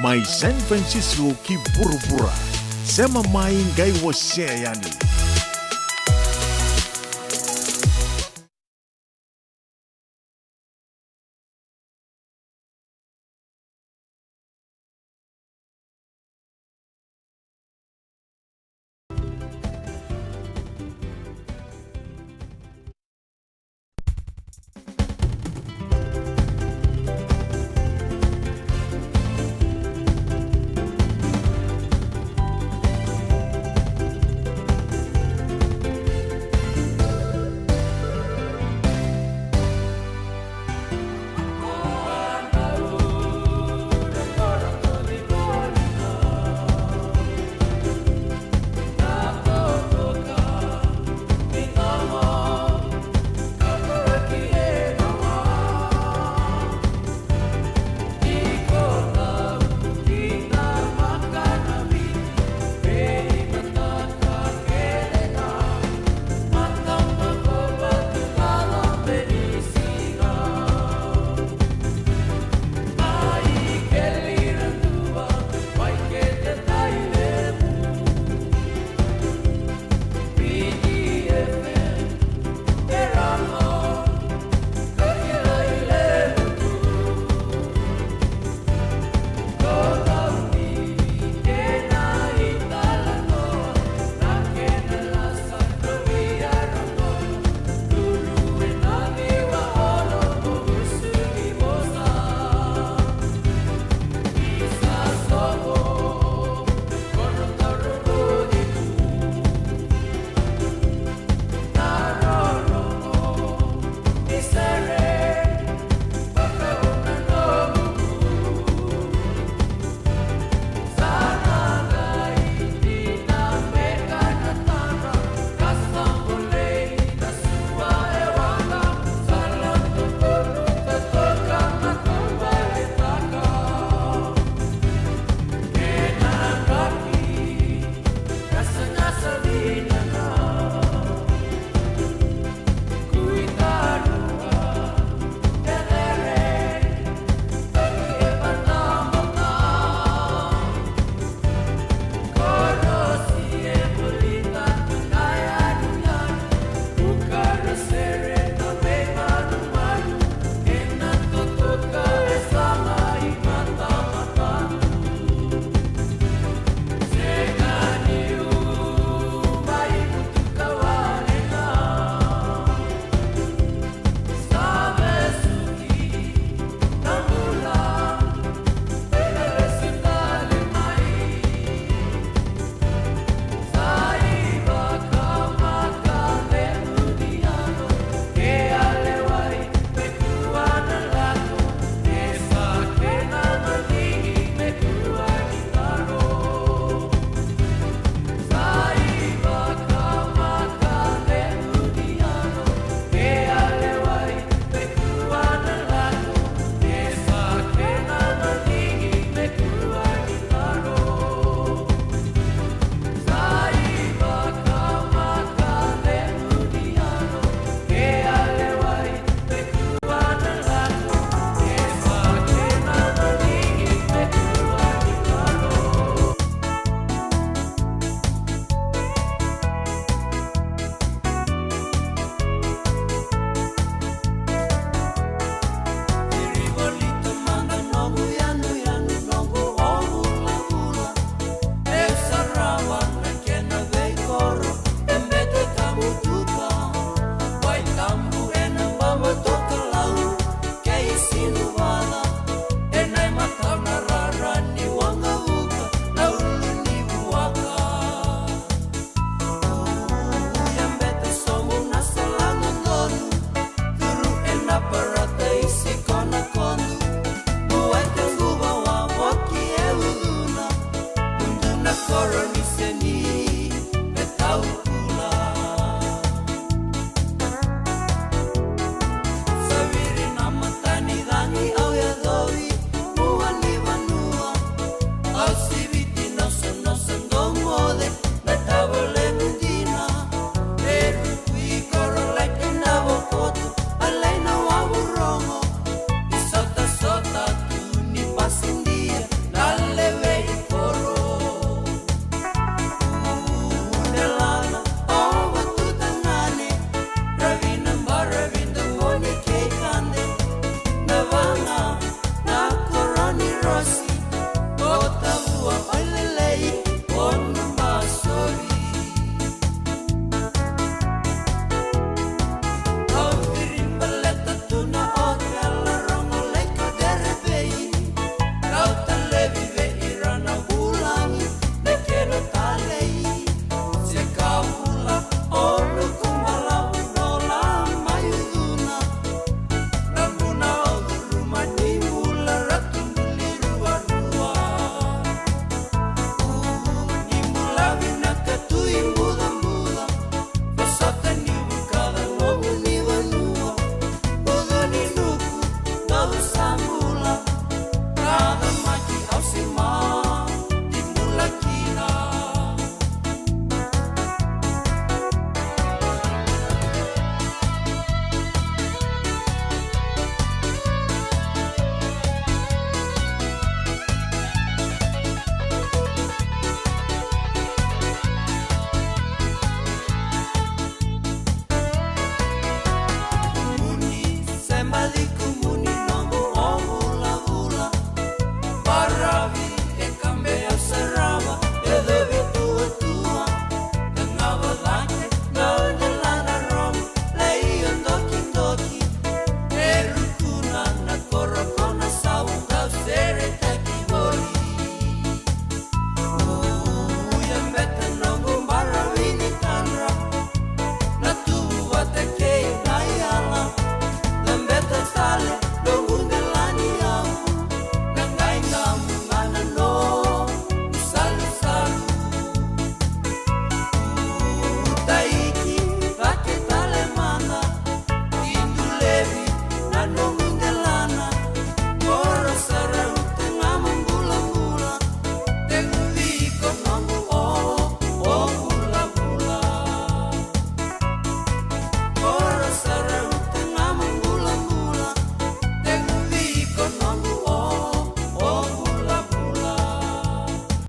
Mai San Francisco ki pura-pura. Sema mai ngai você yani.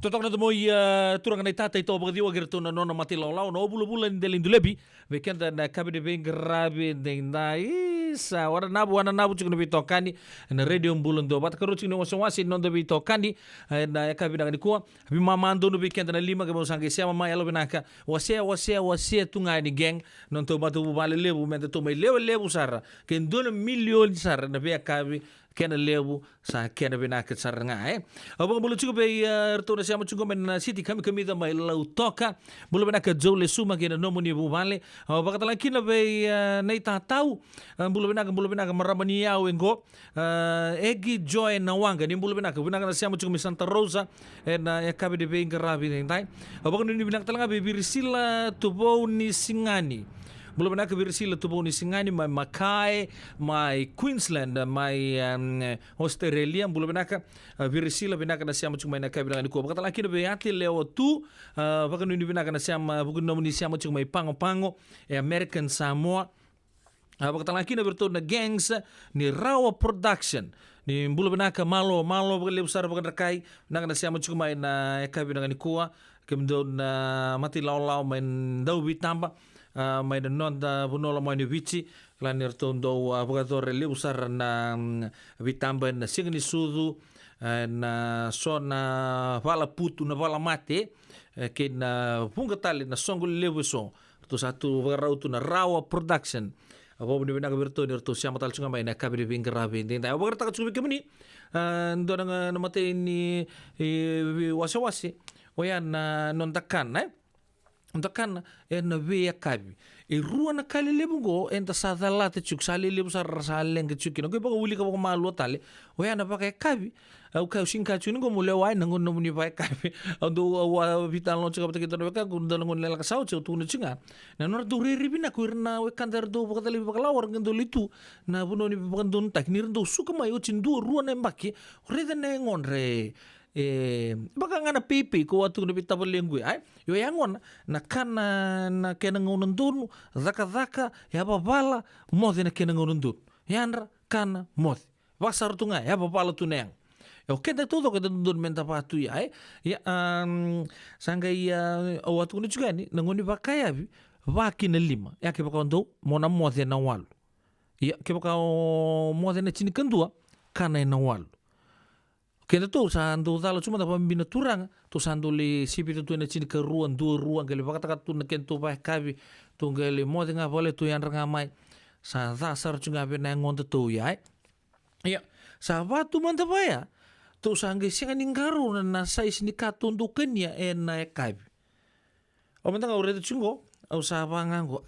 Totokna to moi turanga nei tata ito bagdi wa gerto na nona mati laulau no bula ndele indulebi vekenda na kabide veng grabe na isa wana nabu chukuna bitokani na radio Bula Duavata karu chukuna wasi non debi tokani na kabida ni kuwa bimamando no vekenda na lima kemo sange sia mama yalo binaka wasia tunga ni gang non to batu bale lebu mente to mai lebu sara ken 2 milhões sara na vea kabi kena lebu sa kena binaka saranga abang bulu chuko be retorno siamo chuko men city kami da mai lau toka bulu binaka jole suma kena nomoni bu vale bakatala kina be nei tatau bulu binaka maramani yao engo egi joy na wanga ni bulu binaka na siamo chuko Santa Rosa na kabe de be ngarabi dai abang ni binaka talanga be birisila tubo ni singani Bula binaka birisila tubo ni singani mai Makai, mai Queensland, mai Australia. Bula binaka birisila binaka na siamo chuma na kabila ni ko. Bakata laki na beati leo tu. Baka nuni binaka na siamo bukan nomini siamo chuma mai pango American Samoa. Bakata laki na berto na gangs ni Rawa Production. Ni bula binaka malo baka leo sara baka rakai. Binaka na siamo chuma na kabila ni ko. Kemdo na mati lau main dau bitamba. Mai da non da bunola mai ni vici lanir tondo abogador le usar na vitamba na signi sudu na sona vala putu na vala mate ke na punga tali na songo leweso to satu varautu na Rawa Production abo ni bina berto ni to siama tal chunga mai na kabiri vingrabe ndenda abo ta chunga kemni ndo na mate ni wasi oya na non dakan Ndakan na vea kabi. Rua na kali lebu go enta sa dalate chuk sali lebu sa lenge chukino. Ko baka uli ka baka malu tale. Oya na baka kabi. Au ka sinka chuni go mule wai nangon no muni bai kabi. Au do wa vital no chika kita no ka gunda nangon lela ka sau chau tu no chinga. Na no do riri na ku na we kandar do baka tale baka lawar ngendo litu. Na buno ni baka don tak ni ndo suka mai o chindu rua na mbaki. Reda na ngon re. Baka nga na pipi ko atu na bitabo lengwe ay yo yangon na kana na kena ngonon dun zaka ya babala modi na kena ngonon dun yanra kana modi basar tu nga ya babala tu neng yo keda todo keda dun menta patu ya sanga ya watu ni juga ni ngoni bakaya bi waki na lima ya ke baka ndo mona modi na walu ya ke baka modi na chini kendua kana na walu Kenda tu sando dalo cuma dapat membina turang tu sando le sipi tu na chini ke ruang gele bakata tu na kento bai kabi tu gele mo denga boleh tu yang rangamai sa dasar cunga be na ngonta tu ya sa batu manta baya tu sangge singa ninggaru na sais ni katundukan ya na kabi o mentang ore tu cungo au sa bangango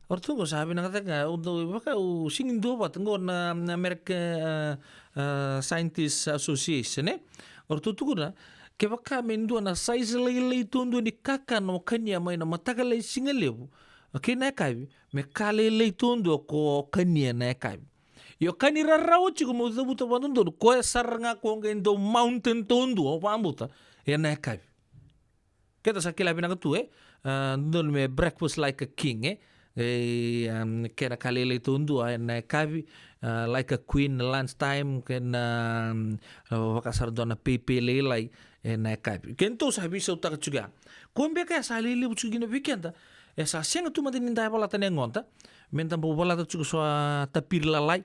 Ortungo sabi na kataga undo baka singin do ba tango na American Scientist Association ortutugo na ke baka mendo na size lei tondo ni kaka no kanya mai na mataga lei singalebu ke na kai me kale lei tondo ko kanya na kai yo kanira rawo chigo mo zabuta bandondo ko saranga ko ngendo mountain tondo o pambuta na kai keta sakila bina tu ndon me breakfast like a king kena kalele tundu na kavi like a queen lunchtime kena wakasar dona pepe lelai na kavi kento sabi sa utak juga kombe ka sa lele buchugi na weekend sa senga tu matin indai pala tane ngonta mentam bo pala tu so tapir lalai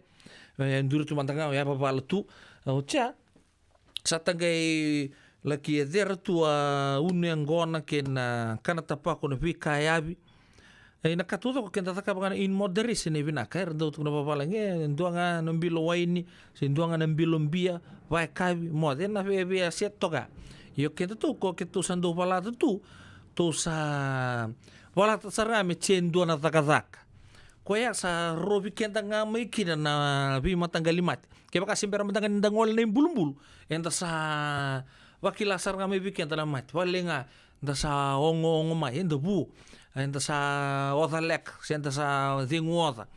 enduro tu mantanga ya pala tu cha sa tangai laki der tu unengona kena kana tapako na vikayabi nakatuto ko kenta taka baka in moderation e vinaka rendo tu na papala nge nduanga nambilo waini se nduanga nambilo mbia vai kabi mode na be toga yo kenta tu ko ketu sando pala tu sa wala tsara me chendo na taka ko ya sa robi kenta nga mai kina na bi matangalimat ke baka simpera matangan ndangol na imbulumbulu enta sa wakila sar nga mai bi kenta na mat walenga nda sa ongo mai enda bu enda sa oda lek senta sa dingoda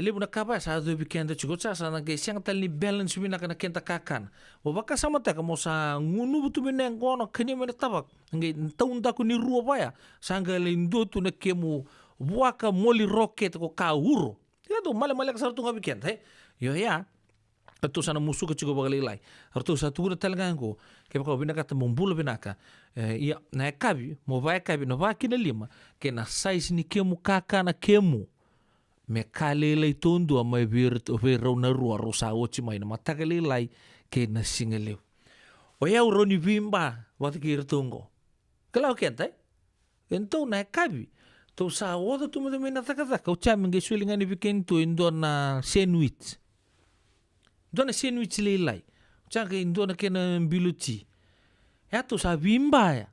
libu na kaba sa do bikenda chugo sa na ge siang tal ni balance bina kana kenta kakan o baka sama ta mo sa ngunu butu bina ngono kani mena tabak nge taunda ku ni ruo baya sanga lindo tu na kemu buaka moli rocket ko ka uro ya do male ka sartu nga bikenda yo ya Atu sana musuh kecil bagalilai. Artu satu guna talangango. Kaya kau bina kata mumbula binaka. Ia na kabi, mo vai kabi no vai kina lima. Kaya na sais ni kemu kaka na kemu. Me kalelai tundu ama vir na rua rosa ochi mai na matagalilai kaya na singaleu. O eu roni vimba wata kira tungo. Kalau kenta então na kabi. To sa oda tu mo na takataka. O chami ngai sulinga ni vikentu indo na sandwich. Dona sandwich lelai. Changa indo na kena biluti. Ya to sa vimba ya.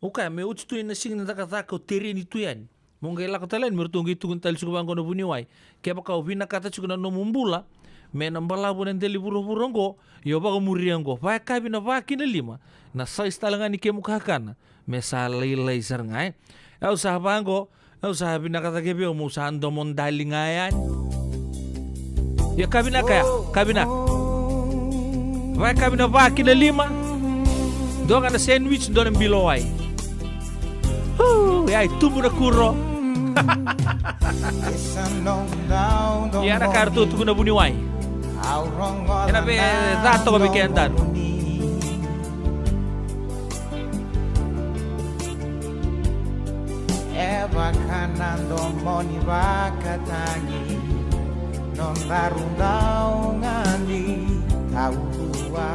O kaya me uchi tu ina sing na takataka o tereni tu yan. Mungkin lah kata lain mertunggu itu kuntal suku bangko na buniwai. Kaya pa kau vina kata suku na nomumbula. Me nambala bu nendeli buru-buronggo. Yo ba murianggo. Vai kabi na vaki na lima. Na sa istalangan ni kemu kakana. Me sa lelai sarngai. Eu sa bangko. Eu sa vina kata kebi o musa ando mondali ngayan. Ya kabina kaya, kabina. Vai kabina vaki na lima. Doon na sandwich doon ang biloway. Ay, tubo na kuro. Yara kartu tubo na buniway. Yan be dato ko bikendan. Eva kanando moni bakatangi. Non darundaungan di taua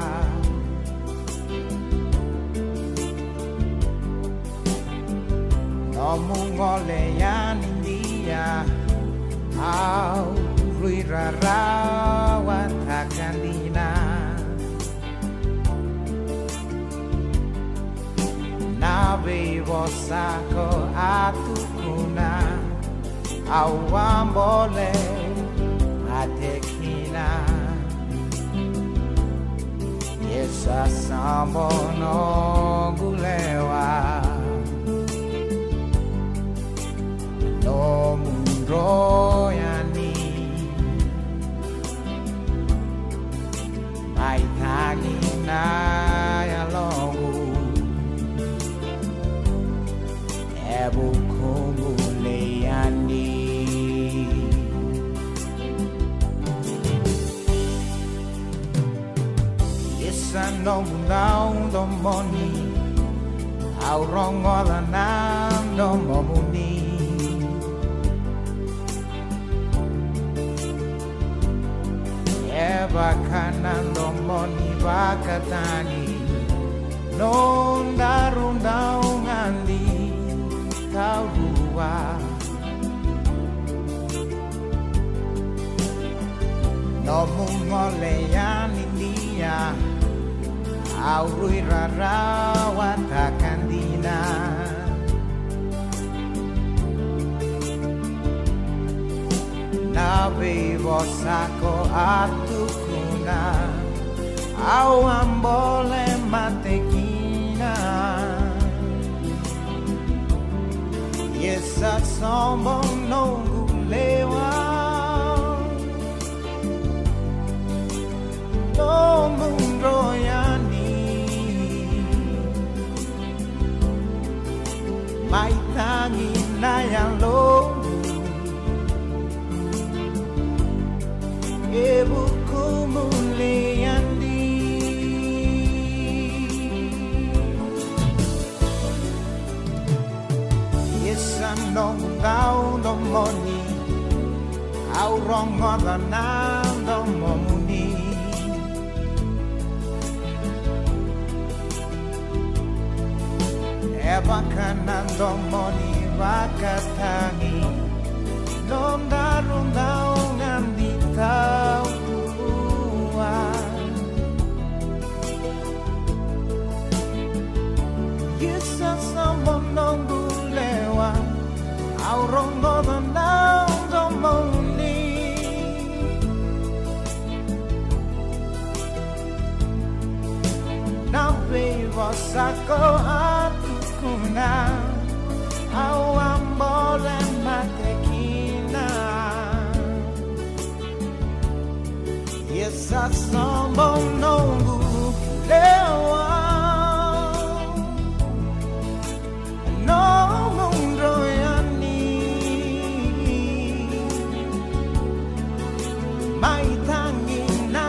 Nomung olean India Au ruirarawan takandina Nabe bosako atukuna Au ambole Atekina Yesa sambo no gulewa No mundo yani Mai tagina ya longu Ebu kumule yani No mundão do moni Au rongola nam do momuni Eva kanan do moni bakatani Non darundau ngandi Tau rua No mungolean India Aurui rarawan takandina Nabe bosako atukuna Au ambole matekina Yesa sombong nunggu lewat No mundo yani Mai tangi na yang lo Ebu kumuliandi Yesan dong gao dong moni Au rong ngodanam dong momuni Eva kanan dong moni bakatangi Nom darung daungan di tauan Yesa sama nunggu lewat Aurong godan dong moni Nabe wasako atukuna Awam boleh matekina Yesa sombong nunggu lewat Nomong royani Mai tangi na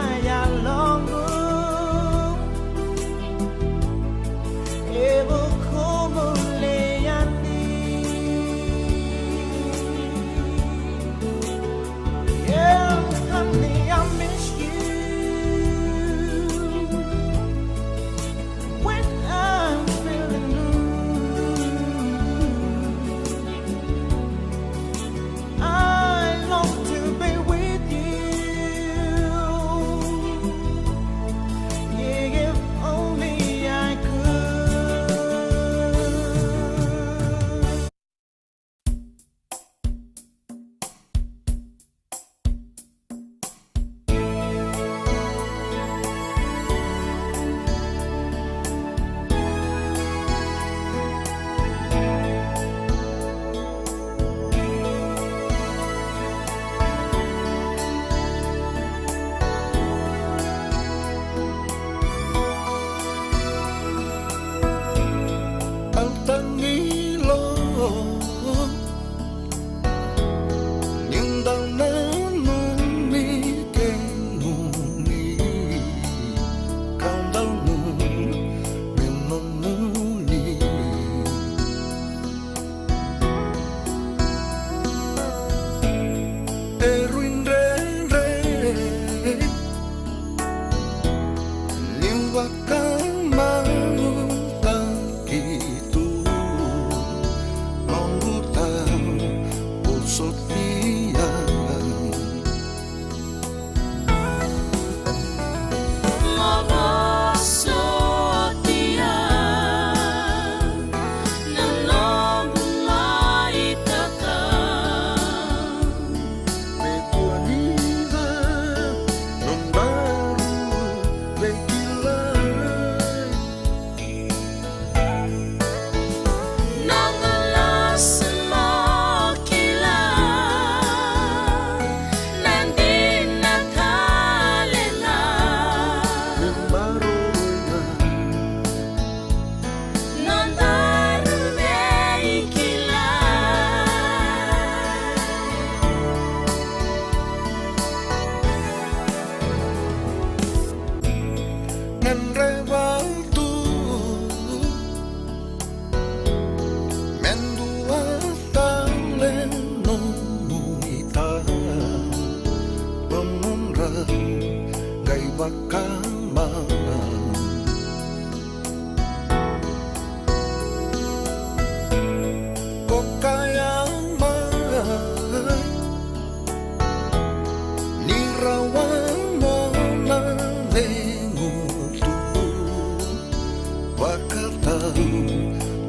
wakatau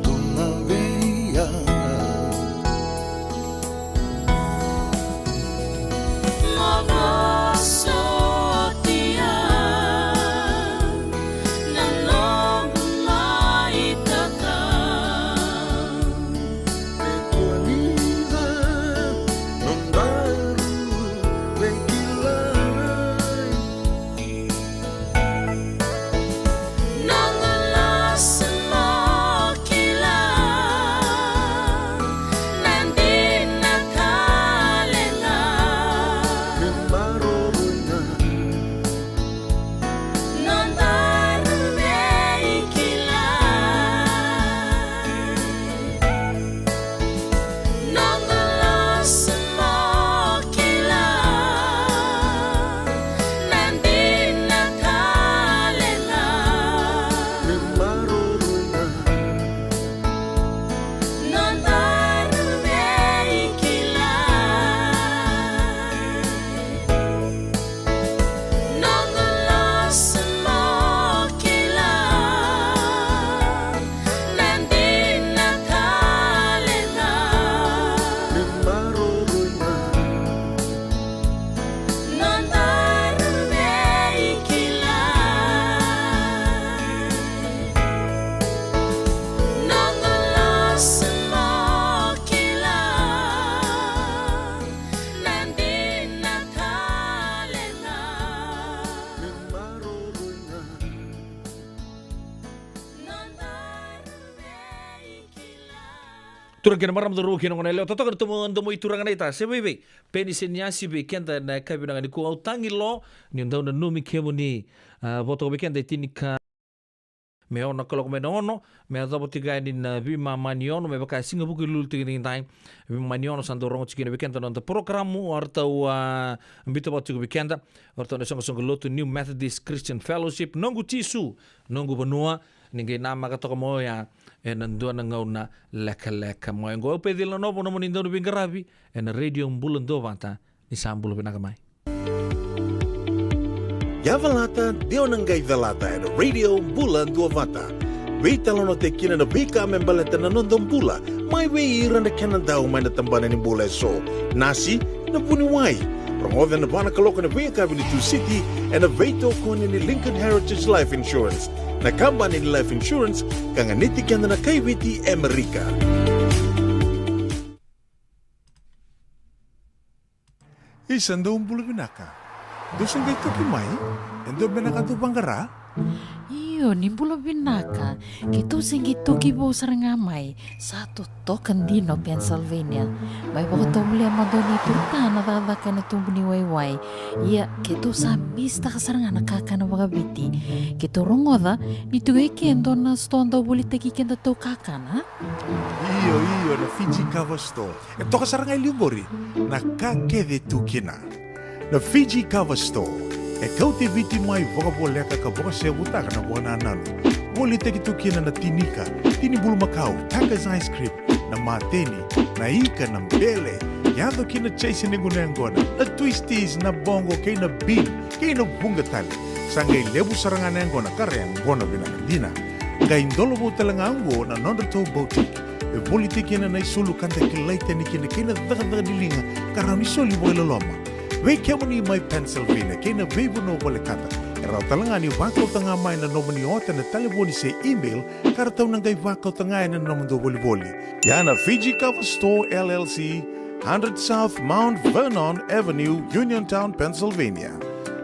tungavea Turang kena maram dulu kena ngoneleo toto ketemu temu turang neta sebebe peni senyasi be kenta na kabi na ni ku autangi lo ni ndau na numi kemu ni voto be kenta tinika me ona kolok me nono me ado tiga ni na bi maniono me baka singa buku lul tigi time bi maniono santo rongo chikine be kenta no programu arta wa mbito batu be kenta arta na songo lotu New Methodist Christian Fellowship nongu tisu nongu benua ninguém nama katoka moya nandua na ngauna leka moya ngo pe dilo novo no monindo no bingarabi na radio Bula Duavata ni sambulo pinakamai Yavalata deo nangai velata na radio Bula Duavata Vita lono te kina na vika membaleta na nondong bula mai we ira na Canada mai na tambana ni bula so nasi na puni wai Promote na bana kaloka na vika Village City and a veto kone ni Lincoln Heritage Life Insurance na company ni life insurance kanga niti kanda na kaibiti Amerika. Isando umbulu binaka. Dosen gaito kimai? Endo binaka tu bangara? Iyo, nimbula binaka. Kito singito kibo sarangamay. Satu token dino Pennsylvania. May baka tumuli ang madoni turta na tatakan na tumbuni wayway. Iya, kito sa mista kasarangan nakakana wakabiti. Kito rongoda, nito gay kendo na stonda ulit kikenda to kakana. Iyo, na Fiji Cover Store. Ito kasarangay liubori. Nakakede tukina. Na Fiji Cover Store. E Kauti viti mai vokaboleka ka voka se butaka na buona nanu. Woli teki tukina na tinika, tini bulu makau, Taka's ice cream, na mateni, na ika na mbele. Yado kina chase ningu nengona, na twisties na bongo kay na bean, kay na bungatali. Sangay lebu sarangan nengona kareng bona binakandina. Ngay ndolo talangango na nondato boutique. E woli teki na isulu kanta kilaita ni kina daga nilinga karami soli boila loma. Wei kemani mai Pennsylvania, kena veibu no wale kata. Erau talangani wakau tanga mai na nomani ota na taliboni se email, karatau nangai wakau tanga na nomando wali. Yana Fiji Cover Store LLC, 100 South Mount Vernon Avenue, Uniontown, Pennsylvania.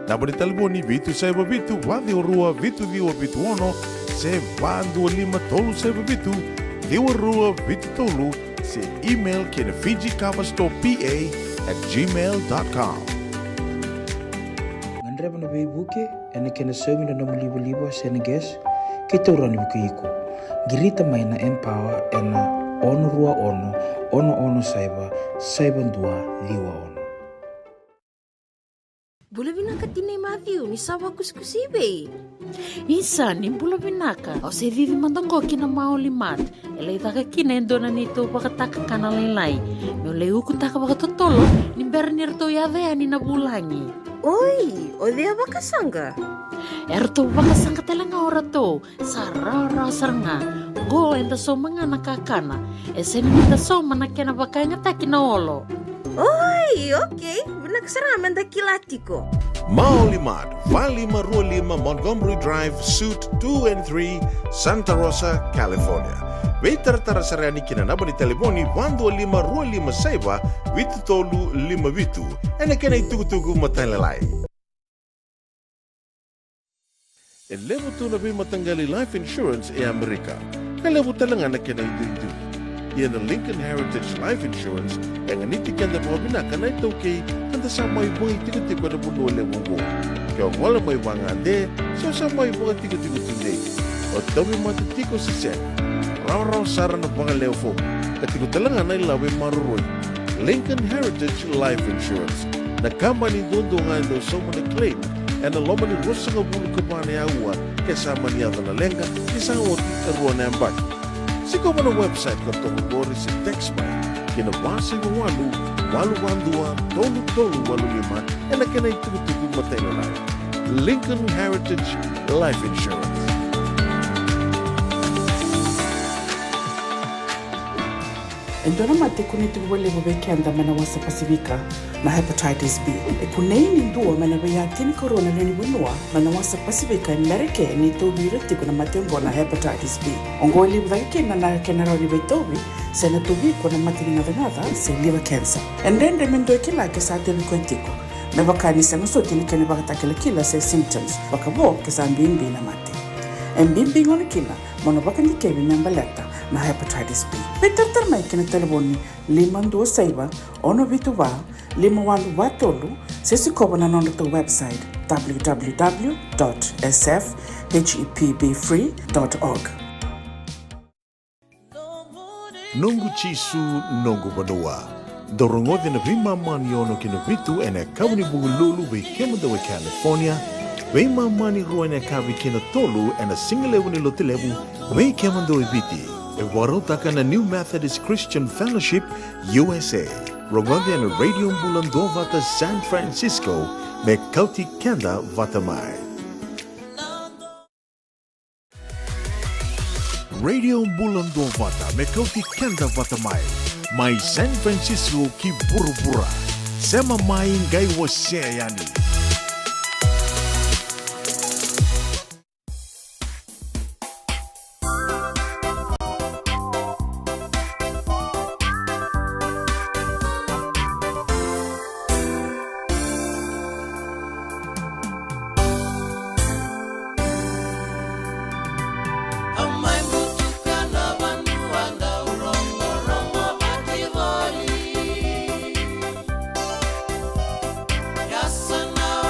Naboni taliboni vitu saiba vitu, wadi orua vitu diwa vitu ono, se vandu lima tolu saiba vitu, diwa rua vitu tolu, se email kena Fiji Cover Store PA@gmail.com. Ngandreba na beibuke ene kena semi na namulibo seneges kita urani bukiiko girita mai na empower ena ono rua ono saiba ndua liwa ono Bula binaka tinay Matthew ni sawa kuskusibe Isa, nimbula binaka. O se vivi mandongo kina maoli mat. Elay taka kina endona nito pakataka kana laylay. Nolay ukutaka pakatotolo, nimber nirto yadea ni nabulangi. Oi, o dea wakasanga. Erto wakasanga talanga ora to. Sarara saranga. Go enda so mga nakakana. Eseni nita so manakena wakanga takina olo. Oi, okay. Benaksaraman da kilatiko. Maulimad, Valima Rualima, Montgomery Drive, Suite 2 and 3, Santa Rosa, California. Veitartara sarani kinanaba ni telefoni 125 saiba vitu tolu 5 vitu. Ena kena itugutugu matalalai. E levo tu na matanggali life insurance e Amerika. Ka levo talanga na kena itu. Ia na Lincoln Heritage Life Insurance yang niti kenda mga binaka na ito kay kanda sa may mga tigo-tigo na buno levo mo. Kaya wala may mga ande, so sa may mga tigo-tigo tunday. O tawi matitiko si Sen. Raw-raw sara na mga levo. Katigo talanga na ilawi maruroy. Lincoln Heritage Life Insurance. Na company doon nga daw sa mga claim and na loma ni Rosa nga bulu kapane awa kasama niya na lenga isang oti karuan na ambag. Sigaw mo na website ko itong gori si Textman kinabasi mo walu-walu-wandua tolu-tolu-walu-lima e na kinay tugu-tugu matay na lang. Lincoln Heritage Life Insurance. Endona mate kuniti wale wabekenda mana wasa Pasifika na hepatitis B. E kuneini ndua mana wayatini corona leni winua mana wasa Pasifika Amerike ni tobi reti kuna matembo na hepatitis B. Ongoli wake na kenaroni betobi sena tobi kuna matini na se liver cancer. Endende mendo kila kesate bikontiko. Na bakani sanga soti ni kene bakatakele kila se symptoms. Bakabo kesambimbi na mate. Mbimbi ngone kila mono bakani kebi nyambaleta na hepatitis B. Petar mai kena telefoni 526 ono vituva 51watolu sesi kobo na nondo to website www.sfhepbfree.org. Nungu chisu nungu badua. Dorongote na vima mani ono kina vitu ene kawani bugululu we kema dawe California. Vima mani ruane kawi kina tolu ene singalewu ni lotilewu we kema dawe viti. E warotaka na New Methodist Christian Fellowship USA. Rongode na Radio Bula Duavata San Francisco me Kauti Keda Vata mai. Radio Bula Duavata me Kauti Keda Vata mai San Francisco ki burubura. Sema mai ngai wase yani. Yes, and now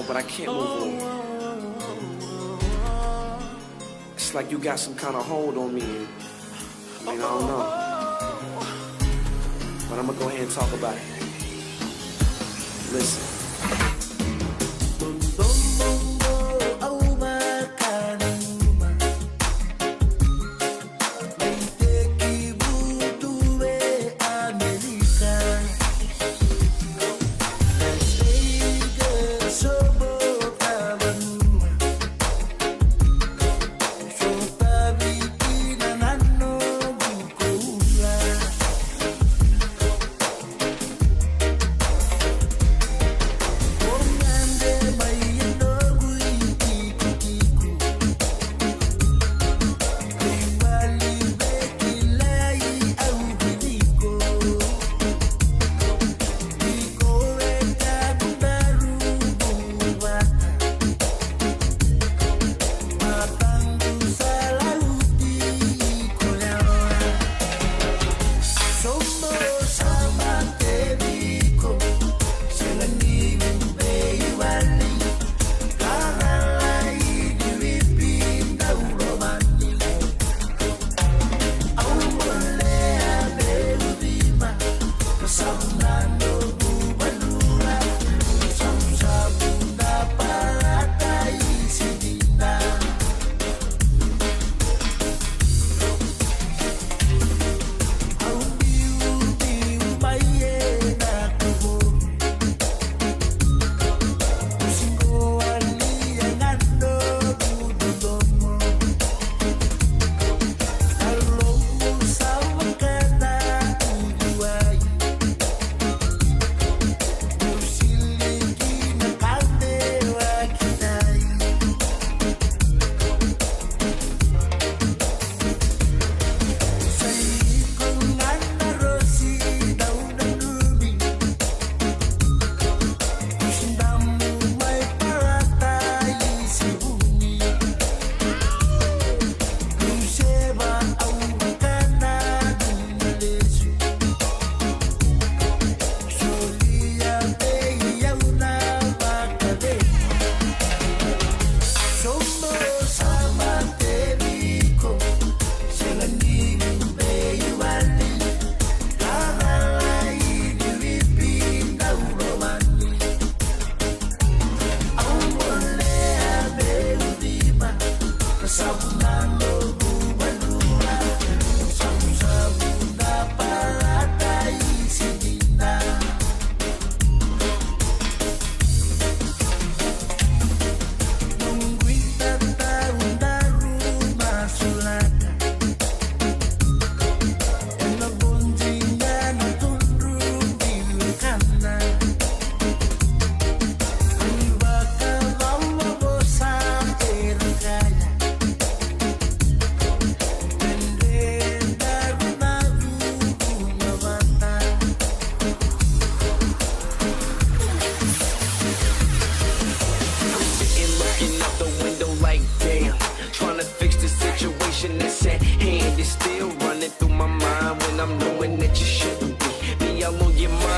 But I can't move on. It's like you got some kind of hold on me. I don't know. But I'm gonna go ahead and talk about it. Listen.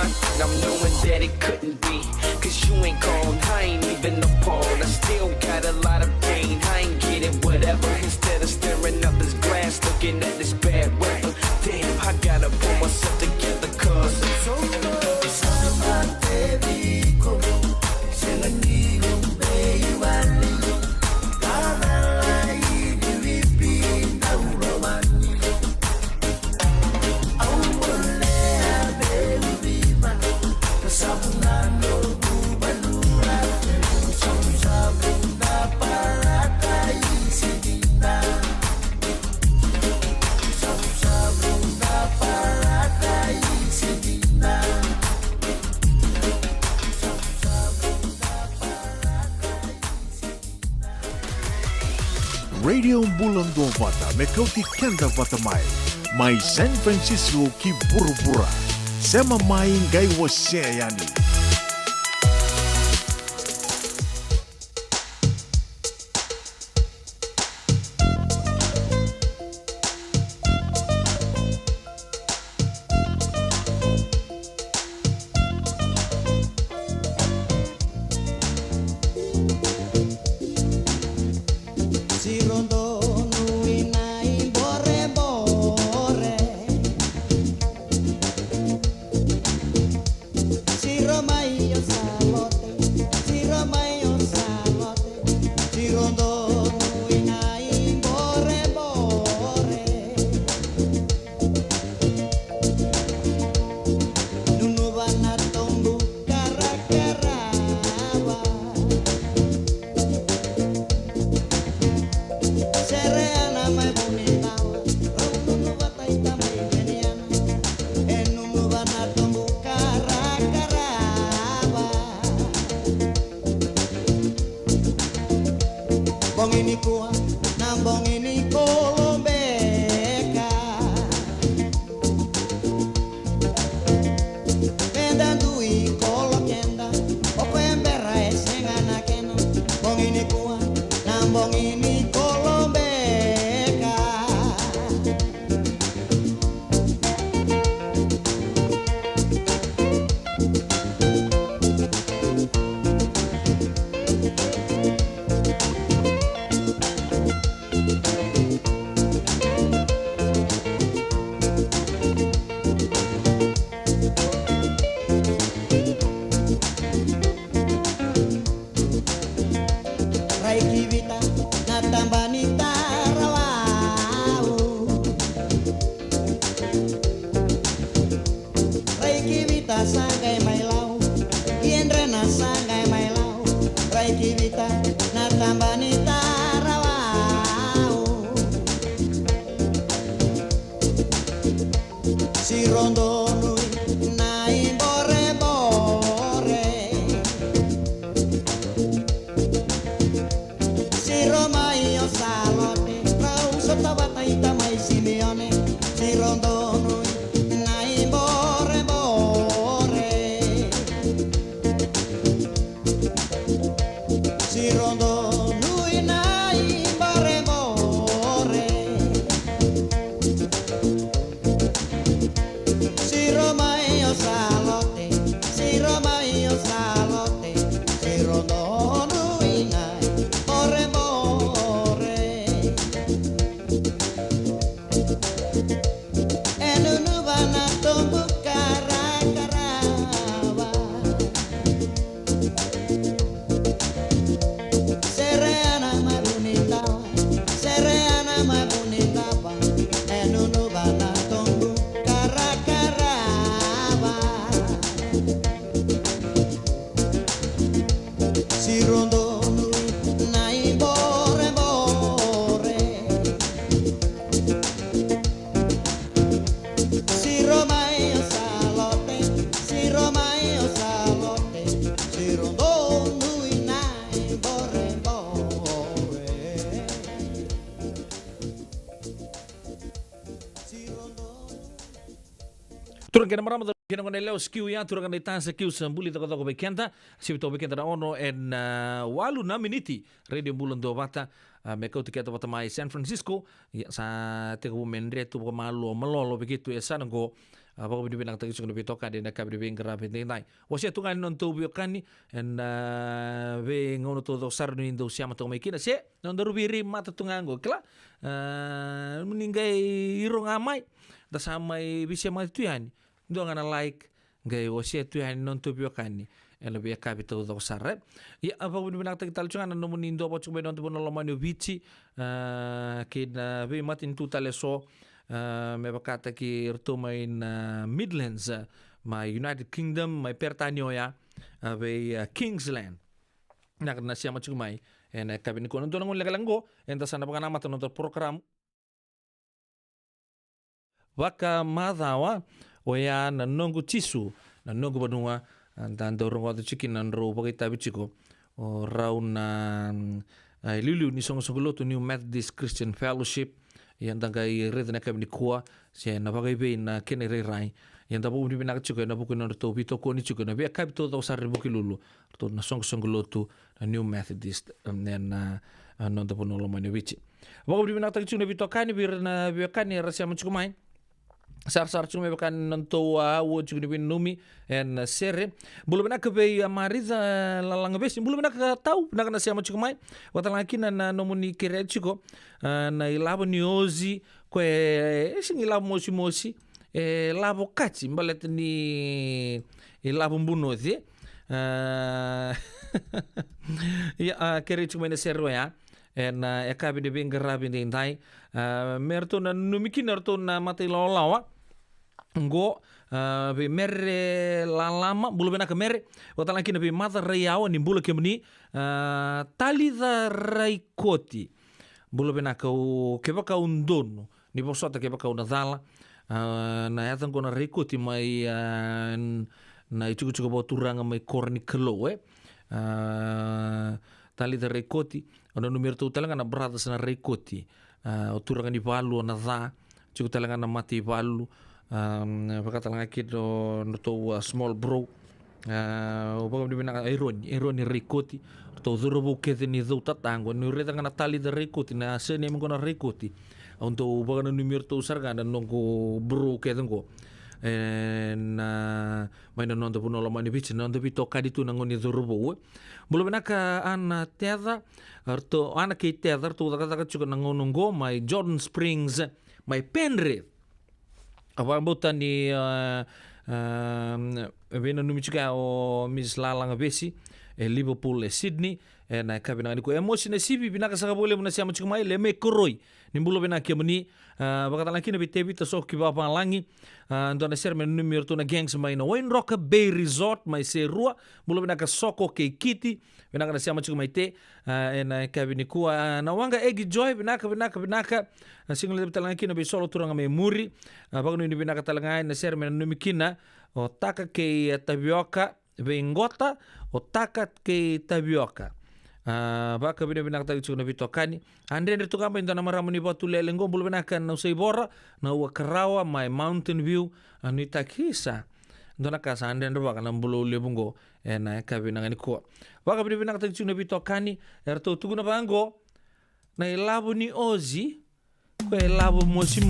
mind, I'm knowing that it couldn't be. Cause you ain't gone, I ain't even appalled. I still got a lot of pain, I ain't getting whatever. Instead of staring up this glass, looking at this bad weather. Damn, I gotta pull myself together cause I'm so good. Radio Bula Duavata me Kauti Keda Vata mai San Francisco ki Burubura sema mai ngai wase yani. Turang kena marama kena ngone leo skill ya turang kena tansa skill sambuli to ko bekenta sibto bekenta da ono en walu na miniti radio Bula Duavata me Kauti Keda Vata mai San Francisco ya sa te ko mendre tu ko malo melolo begitu ya sana go Baka binibinang tagi suka nabito kani na kabi bin grabe nai. Wasi tungan non tubi kani and be ngono to sar ni ndo siama to maikina se non daru biri mata tungango kla meningai iro ngamai da samai bisa mai tuani ndo ngana like ngai wasi tuani non tubi kani lebih kabi to sar ya apa binibinang tagi tal tungan no munindo po chumbe non to no lomani vici kina be matin tutale so me bakata ki rto mai na Midlands my United Kingdom my pertanyoya be Kingsland na siya machumai en kabin ko nandun ngon legalanggo en sana baka nama to program waka madawa oya na nongu tisu na nongu banua dan dorong watu chikin nan ro bakita bichiko o rauna lulu ni songo to New Methodist Christian Fellowship yang tanggai redna kami kuah saya na bagai be na kene rai yang tabu ni bina chuko na buku na to bito ko ni chuko na be kabi to sar buku lulu to na song lotu na New Methodist na non tabu no lomani bici bagai ni bina tak chuko na bito kani bir na be kani rasia menchuko mai sar chuko be kan non to wo chuko ni bin numi en sere bulu bina ke be amariza lalang besi bulu bina ka tau na kana sia menchuko mai watalaki na nomuni kere chuko na ilabo ni ozi kwe sing ilabo mosi labo kati mbalet ni ilabo mbunozi ya kere chuma na serwa ya na ekabi de bingarabi de ndai merto na numiki nerto na mati lawa ngo be merre lama bulu bena ke merre watalaki na be mata rayao ni bulu kemni tali da raikoti bulu bena kau kebaka undono ni posota kebaka unadala na yatan kona raikoti mai na ichuku boturanga mai korni kelo tali da raikoti ona numero tu talanga na brada sana raikoti oturanga ni balu na da chuku talanga na mati balu pagkatalanga kido no to small bro Baga di bina ironi rikoti to zurubu kete ni zo tatango ni reta ngana tali de rikoti na sene mo na rikoti untuk baga no numero to sarga na nongo bro kete ngo na mai no ndo puno lomani bichi no ndo bito kaditu na ngoni zurubu bulu bina ka ana teda to ana ke teda to daga chuko na ngonongo mai Jordan Springs mai Penrith apa butan ni vena numichika o Miss Lalanga Besi Liverpool Sydney na kabina ni ko emosi na sibi binaka sa kabole mo na siya machika mai le me koroi nimbulo bina kemni bakata laki na bitebi to sok kiba pa langi ndo na ser men numero to na gangs mai na Wayne Rock Bay Resort mai serua bulo bina ka soko ke kiti binaka na siya machika mai te na kabini ko na wanga egi joy binaka single talangki na be solo turanga me muri bagno ni binaka talanga na ser men numikina o taka ke tapioca bengota o taka ke tapioca baka bina binaka tagi chuna bitokani ande ndir tukamba indana maramuni batu lelengo bulu binaka na usai bora na wakarawa my mountain view anu itakisa ndona kasa ande ndir baka na bulu lebungo na kabina ngani ko baka bina binaka tagi chuna bitokani erto tuguna bango na ilabu ni ozi ko ilabu mosi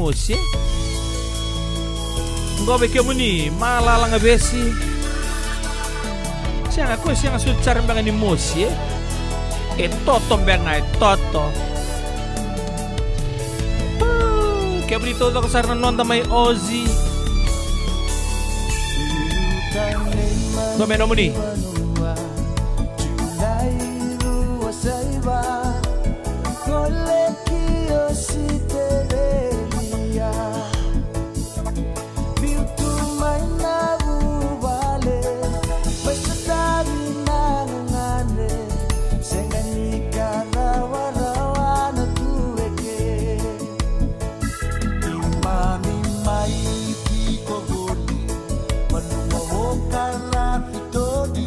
ngobe kemuni malalanga besi sianga ko sianga sucar mbanga ni mosi e toto mbanga toto kemuni todo ko sarna nonda mai ozi ngome nomuni Karena fitodi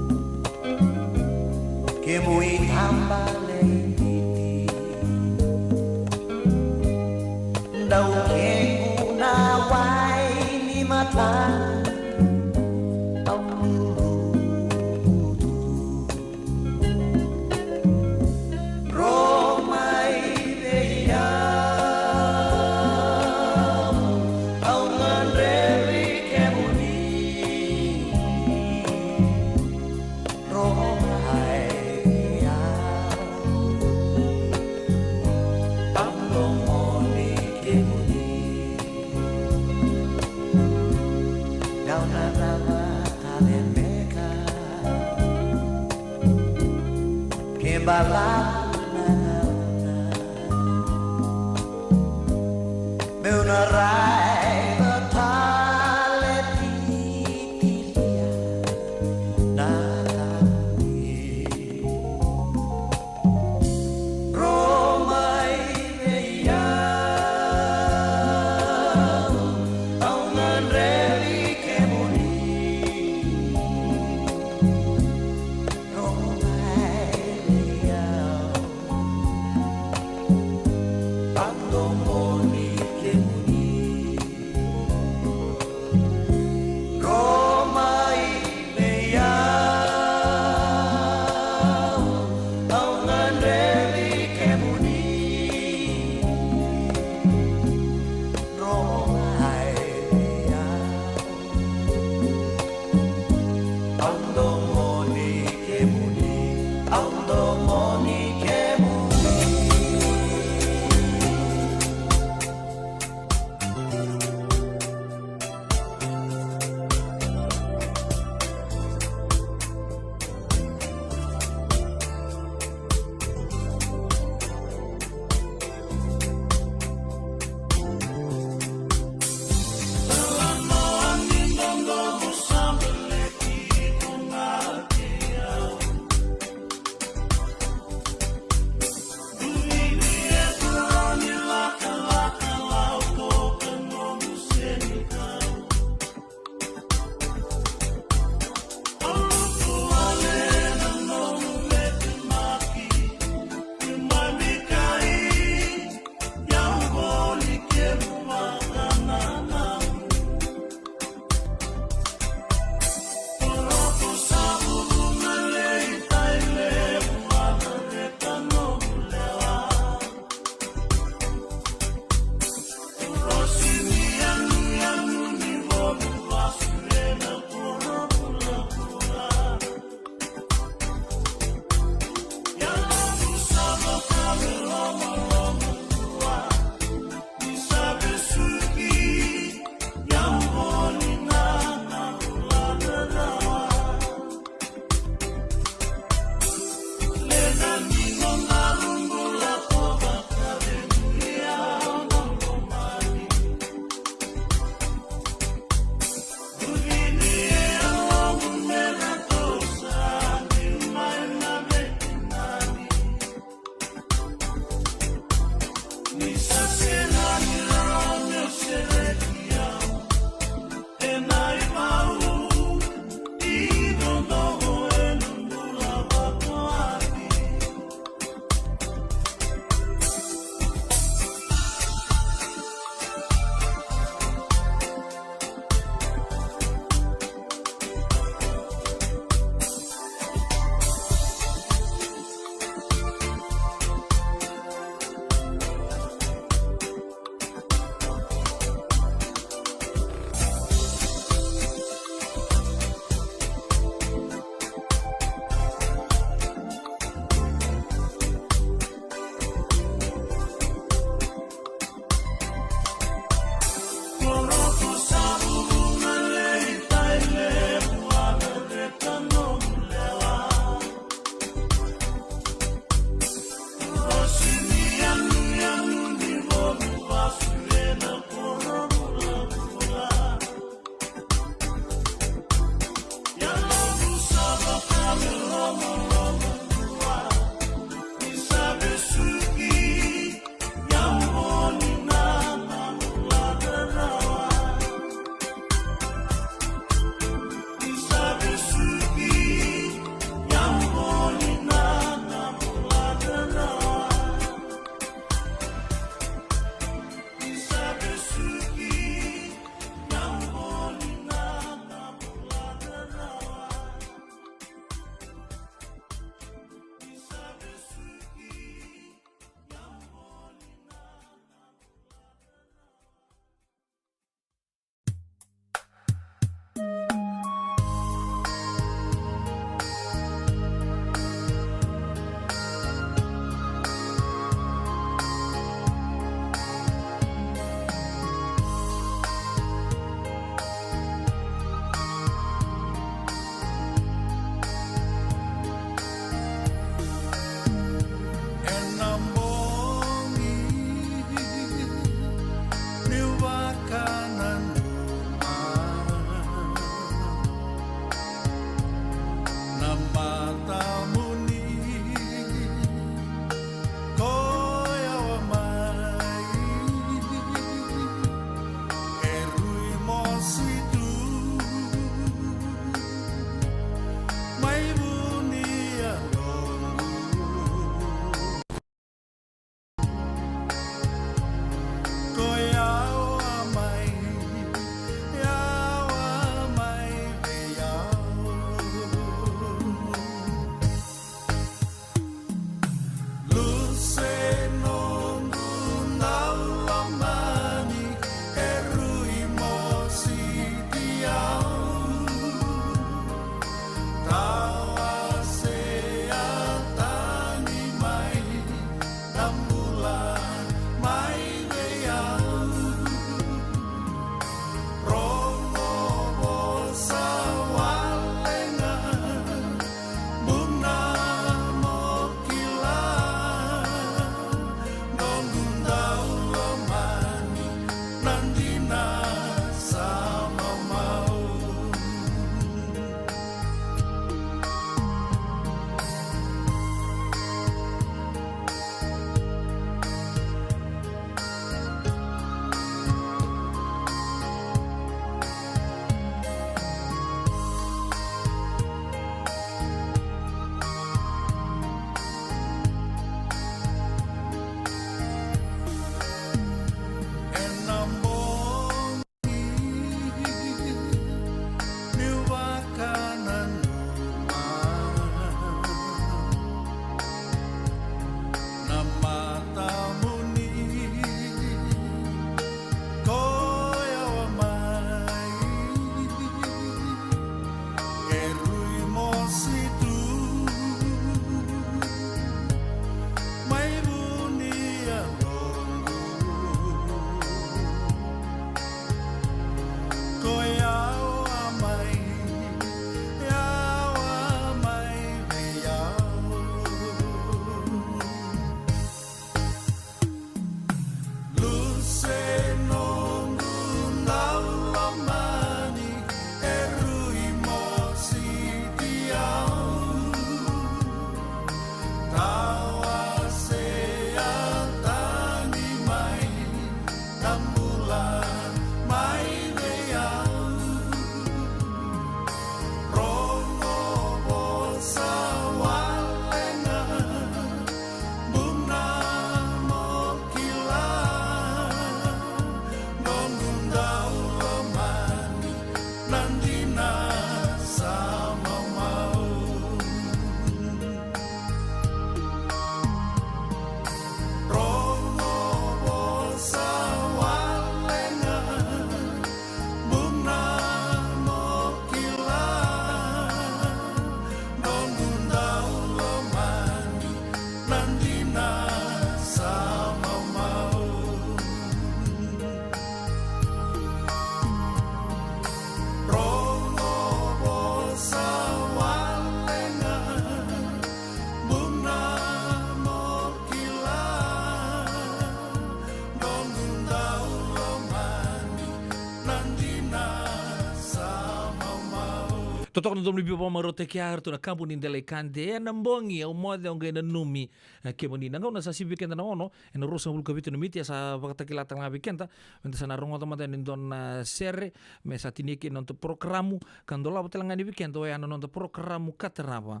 Totokna domni bipo marote kiar tu na kampu ni dele kande na mbongi au mode onge na numi ke moni na ngona sa si weekend na ono e na rosa hulka vitu na miti sa vakata kilata na weekend menta sana rongo tamata ni don serre me sa tiniki non programu kandola botelanga ni weekend o ya non programu katrava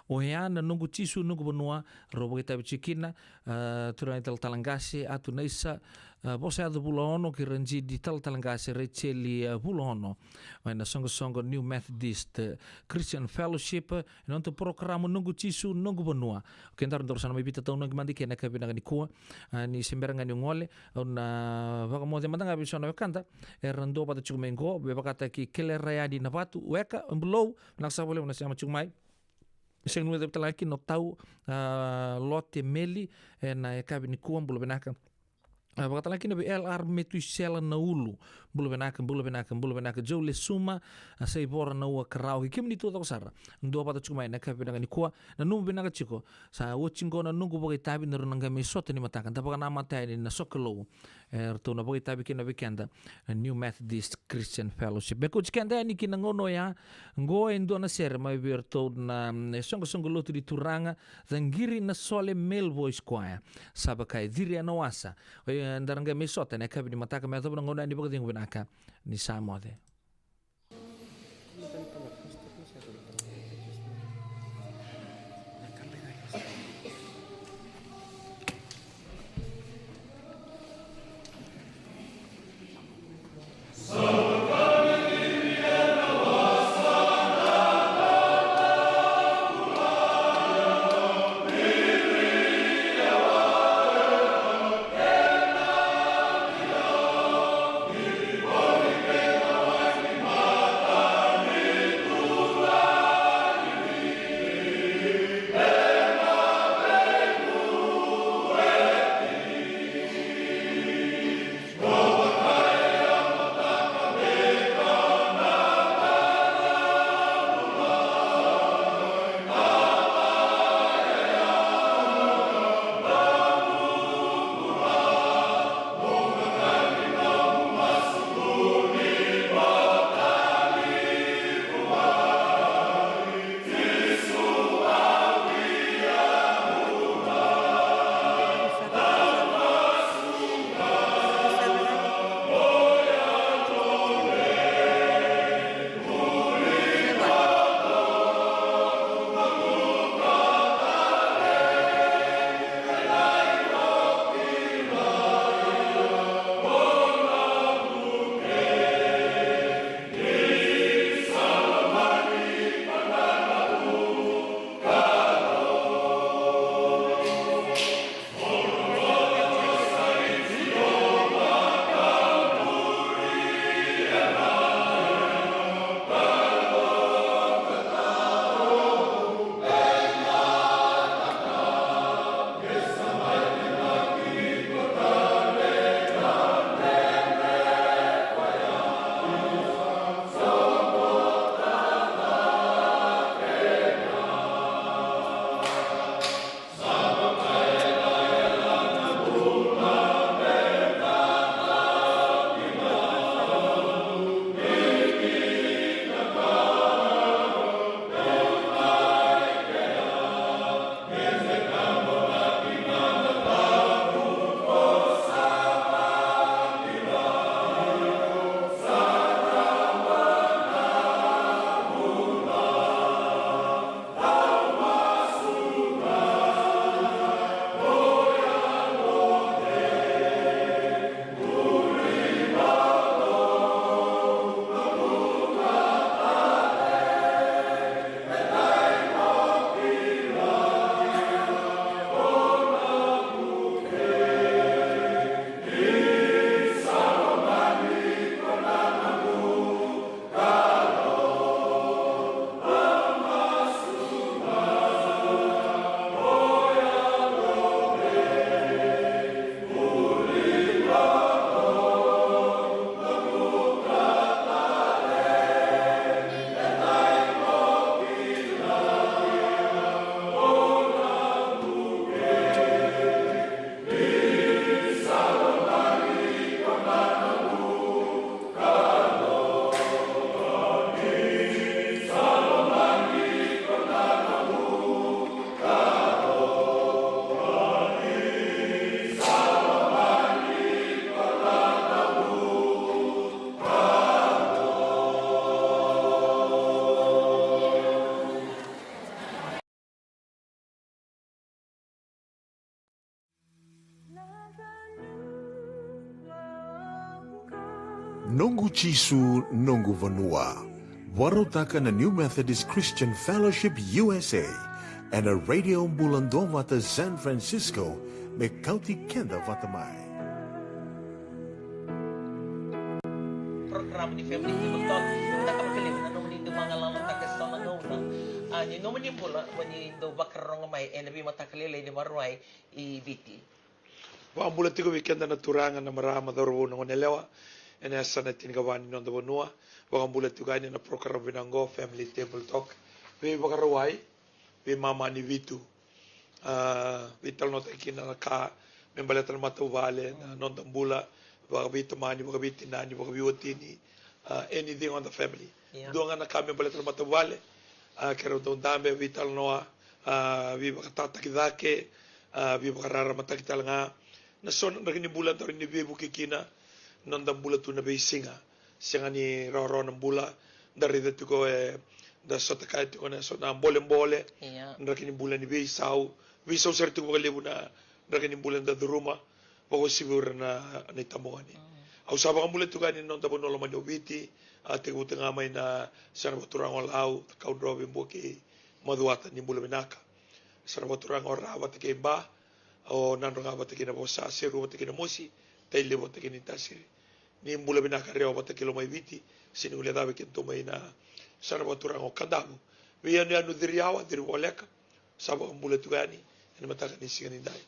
o ya na nungu tisu nungu bonua robo kita bichikina turana tel talangasi atu naisa bosa do bulono ki rangi di tal talangasi receli bulono na songo New Methodist Christian Fellowship non to programu nungu tisu nungu bonua kentar ndor sana mabita tau nungu mandi kena kabina ni kuwa ni semberanga ni ngole na vaka mo demanda ngabi sona kanta rando pada chumengo be bakata ki keleraya di navatu weka below naksa boleh na sama chumai sing nuwe tala ki no tau lote meli na kabini kuwa bulo benaka Bakatala kina be LR metu sela na ulu bulu benaka jo le suma sei bora na ua karau kim ni tota sara ndo pata chuma na ka benaka ni kwa na numbu benaka chiko sa watchingo na nungu bogai tabi na runanga me sota ni mataka tapa na mata ni na sokolo to na bogai tabi kina weekend New Methodist Christian Fellowship be ko chikanda ni kina ngono ya ngo endo na ser mai virto na songo lotu di turanga zangiri na sole male voice choir sabakai diri na wasa ndaranga me sota na kabini mataka me tobo ngona ni bogading benaka ni samode Wow. Nongu Chisu Nongu Vanua. Warotaka na New Methodist Christian Fellowship USA and a Radio Bula Duavata San Francisco me Kauti Keda Vata mai. Program di Family Table nakapagaling na naman yung mga lalong tagasal na nauna. Yung naman yung bula, when yung bakarong may enabi matakalilay ni Marway, i-biti. Wa ambula tigo weekend na turangan na marama daru na nelewa. And asa na tingawan ni Nondo Bonua. Wa ambula tigo ani na program binango Family Table Talk. We bakarawai, we mama ni Vitu. Vital no takina na ka membalatan matawale na Nondo Bula. Baka mani, baka tinani, baka biwatini, anything on the family. Doon nga na kami balik na matawale. Kaya doon dami, vital noa, baka tatakidake, baka raramatagita nga. Nason, naginibulan to rin ni Bibu Kikina, nandang bula to na basinga. Siya nga ni Roro ng bula, dari dito ko da sotakay ko na so na bole-bole. Naginibulan ni Bisaw. Bisaw sir to ko kalibo na naginibulan da duruma. Pako siguro na naitamuhan ni. Au sabang mulit tu kanin non tapon nolong manjobiti, ate utang amay na sana baturang olaw, kau drobin buki maduatan ni mula minaka. Sana baturang orawa te ba, o nandong abat te kina bosa, seru te kina mosi, taile bote kina tasiri. Ni mula minaka reo bote kilo mai viti, sini ulia dawe kinto mai na sana baturang o kandamu. Wian ya nu diriawa diriwaleka, sabang mulit tu kanin, ene mataka ni singa nindai.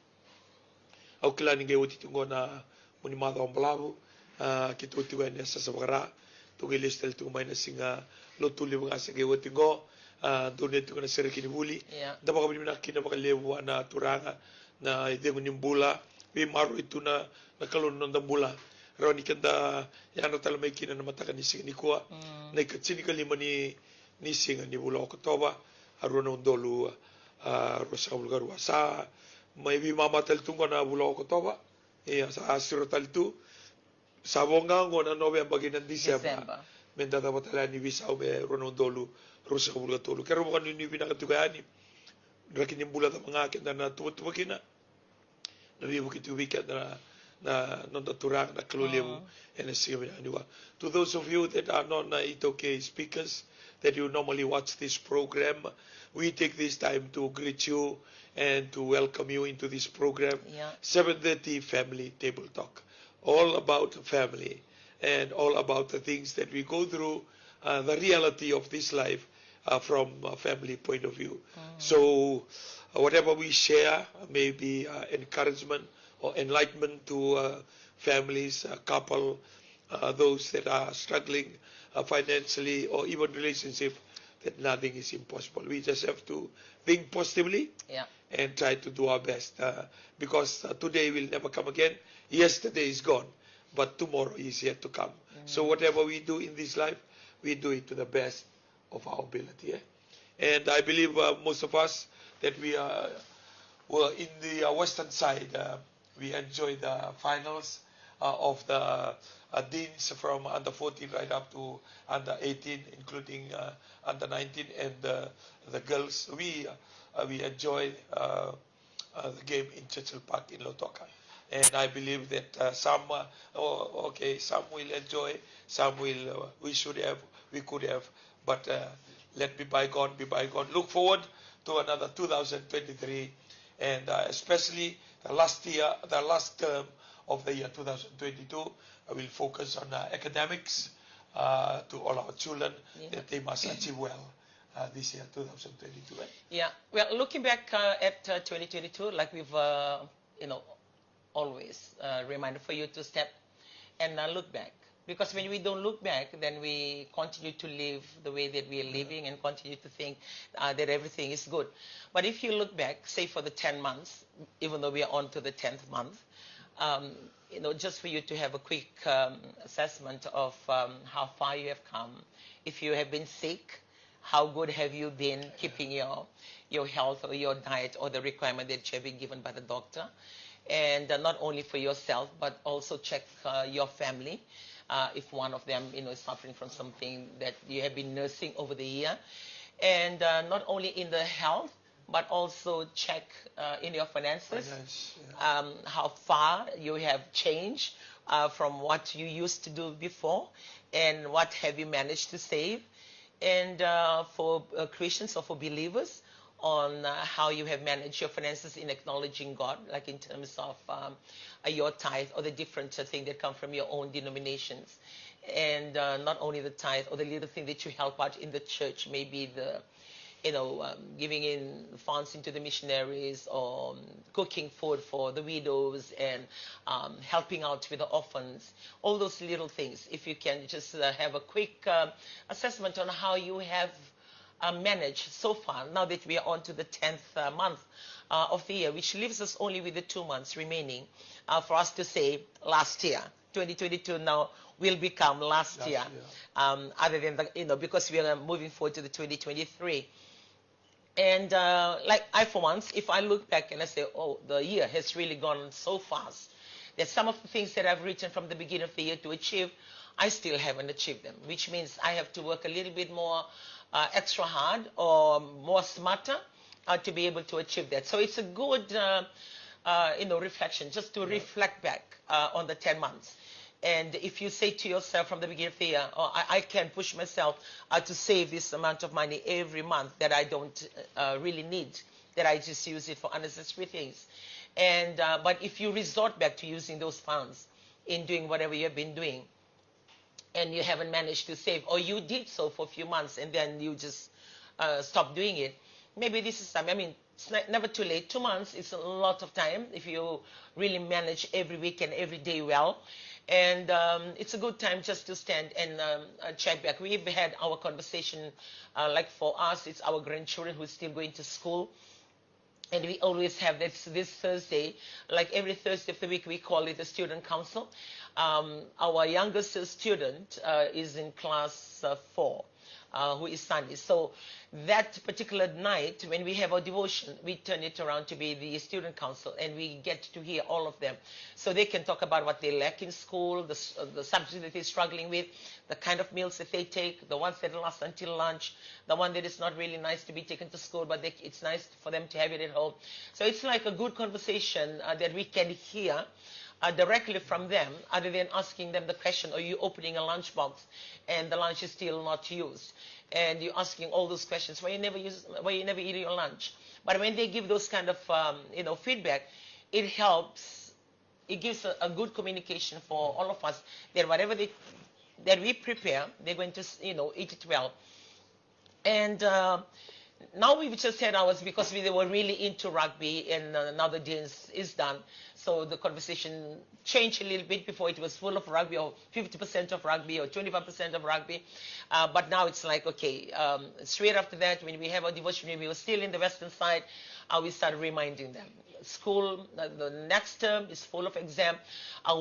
Au kila ninge uti tungo na muni mata on blavu kitu uti wa nesa sabara tu ge listel tu mai na singa lo tuli bunga se ge uti go dune tu na sere kini buli da baka bini kina baka lewu na turanga na ide muni bula bi maru itu na kalon non da bula roni kenda ya no tal mai kina na mata kan singa ni kwa na ikachini kalima ni singa ni bula oktoba aruna undolu rosa bulgaru sa mai bi mama tel tungo na bulo ko toba sa asiro tal tu sabonga ngo na November ginan December menda da batala ni bisa be ronondolu rusa bulga tolu kero mo kan ni bina katukani rakin yung bula ta mga kenda na tuwa kina na bi bukitu weekend na non da turang na kalulewu and siya aniwa to those of you that are not na itoke speakers that you normally watch this program, we take this time to greet you and to welcome you into this program, 7:30 Family Table Talk. All about family and all about the things that we go through, the reality of this life from a family point of view. So whatever we share may be encouragement or enlightenment to families, couple, those that are struggling financially or even relationship, that nothing is impossible. We just have to think positively and try to do our best because today will never come again. Yesterday is gone, but tomorrow is yet to come. So whatever we do in this life, we do it to the best of our ability. And I believe most of us that we were in the western side. We enjoyed the finals of the deans from under 14 right up to under 18, including under 19, and the girls. We enjoyed the game in Churchill Park in Lautoka, and I believe that some will enjoy, some will we could have, but let be bygone be bygone. Look forward to another 2023, and especially the last term of the year 2022, I will focus on academics to all our children that they must achieve well this year 2022. Yeah, well, looking back at 2022, like we've always reminded for you to step and look back, because when we don't look back, then we continue to live the way that we are living and continue to think that everything is good. But if you look back, say for the 10 months, even though we are on to the 10th month, just for you to have a quick assessment of how far you have come. If you have been sick, how good have you been keeping your health or your diet or the requirement that you have been given by the doctor? And not only for yourself, but also check your family. If one of them is suffering from something that you have been nursing over the year. And not only in the health, but also check in your finances, yeah. how far you have changed from what you used to do before, and what have you managed to save. And for Christians or for believers, on how you have managed your finances in acknowledging God, like in terms of your tithe or the different things that come from your own denominations. And not only the tithe or the little thing that you help out in the church, maybe the giving in funds into the missionaries, or cooking food for the widows, and helping out with the orphans, all those little things. If you can just have a quick assessment on how you have managed so far, now that we are on to the 10th month of the year, which leaves us only with the 2 months remaining for us to say last year. 2022 now will become last year. Other than the, because we are moving forward to the 2023. And like I, for once, if I look back and I say, oh, the year has really gone so fast, that some of the things that I've written from the beginning of the year to achieve, I still haven't achieved them, which means I have to work a little bit more extra hard or more smarter to be able to achieve that. So it's a good reflection, just to reflect back on the 10 months. And if you say to yourself from the beginning of the year, oh, I can push myself to save this amount of money every month that I don't really need, that I just use it for unnecessary things. And but if you resort back to using those funds in doing whatever you've been doing, and you haven't managed to save, or you did so for a few months and then you just stop doing it, maybe this is time. I mean, it's never too late. 2 months is a lot of time if you really manage every week and every day well. And it's a good time just to stand and check back. We've had our conversation, like for us, it's our grandchildren who are still going to school. And we always have this Thursday, like every Thursday of the week, we call it the student council. Our youngest student is in class 4. Who is Sunday. So that particular night, when we have our devotion, we turn it around to be the student council, and we get to hear all of them. So they can talk about what they lack in school, the subjects that they're struggling with, the kind of meals that they take, the ones that last until lunch, the one that is not really nice to be taken to school, but it's nice for them to have it at home. So it's like a good conversation that we can hear directly from them, other than asking them the question, are you opening a lunchbox and the lunch is still not used? And you're asking all those questions, why you never eat your lunch? But when they give those kind of feedback, it helps. It gives a good communication for all of us that whatever that we prepare, they're going to eat it well. And now we've just had ours because they were really into rugby, and now the day is done. So the conversation changed a little bit. Before it was full of rugby, or 50% of rugby, or 25% of rugby. But now it's like, okay, straight after that, when we have our devotion, we were still in the western side, we started reminding them. School, the next term is full of exam.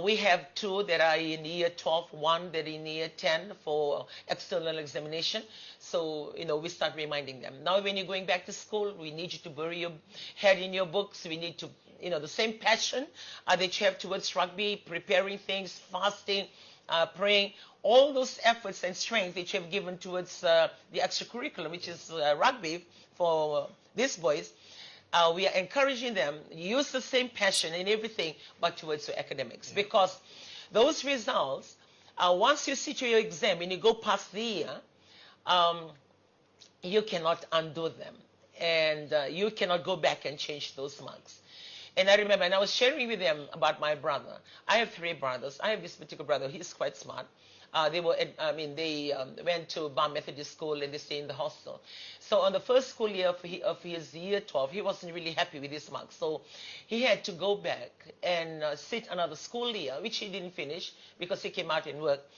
We have 2 that are in year 12, 1 that in year 10 for external examination. So, we start reminding them. Now when you're going back to school, we need you to bury your head in your books. We need to, the same passion that you have towards rugby, preparing things, fasting, praying, all those efforts and strength that you have given towards the extracurriculum, which is rugby for these boys. We are encouraging them, use the same passion in everything, but towards your academics. Because those results, once you sit to your exam and you go past the year, you cannot undo them. And you cannot go back and change those marks. And I remember, and I was sharing with them about my brother. I have 3 brothers. I have this particular brother. He's quite smart. They went to Bar Methodist School, and they stay in the hostel. So on the first school year of his year 12, he wasn't really happy with his marks. So he had to go back and sit another school year, which he didn't finish because he came out and worked.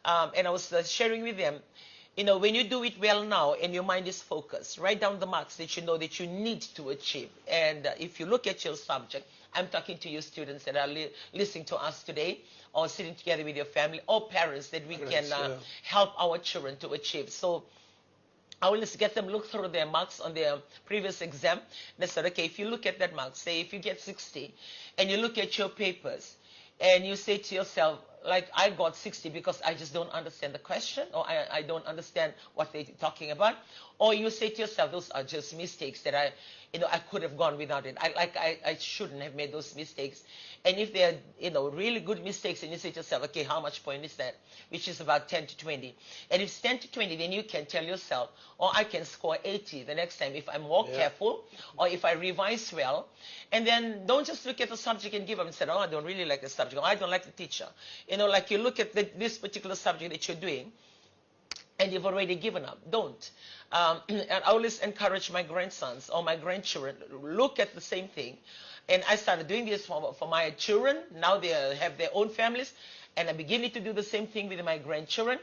And I was sharing with them, when you do it well now and your mind is focused, write down the marks that you know that you need to achieve. And if you look at your subject, I'm talking to you students that are listening to us today, or sitting together with your family, or parents that we can help our children to achieve. So I will just get them look through their marks on their previous exam. And I said, okay, if you look at that mark, say if you get 60, and you look at your papers, and you say to yourself, like, I got 60 because I just don't understand the question, or I don't understand what they're talking about. Or you say to yourself, those are just mistakes that I could have gone without it. I shouldn't have made those mistakes. And if they're, really good mistakes, and you say to yourself, okay, how much point is that? Which is about 10 to 20. And if it's 10 to 20, then you can tell yourself, I can score 80 the next time if I'm more careful, or if I revise well. And then don't just look at the subject and give up and say, I don't really like the subject, or I don't like the teacher. Like you look at this particular subject that you're doing, and you've already given up. Don't. And I always encourage my grandsons or my grandchildren, look at the same thing. And I started doing this for my children. Now they have their own families. And I'm beginning to do the same thing with my grandchildren.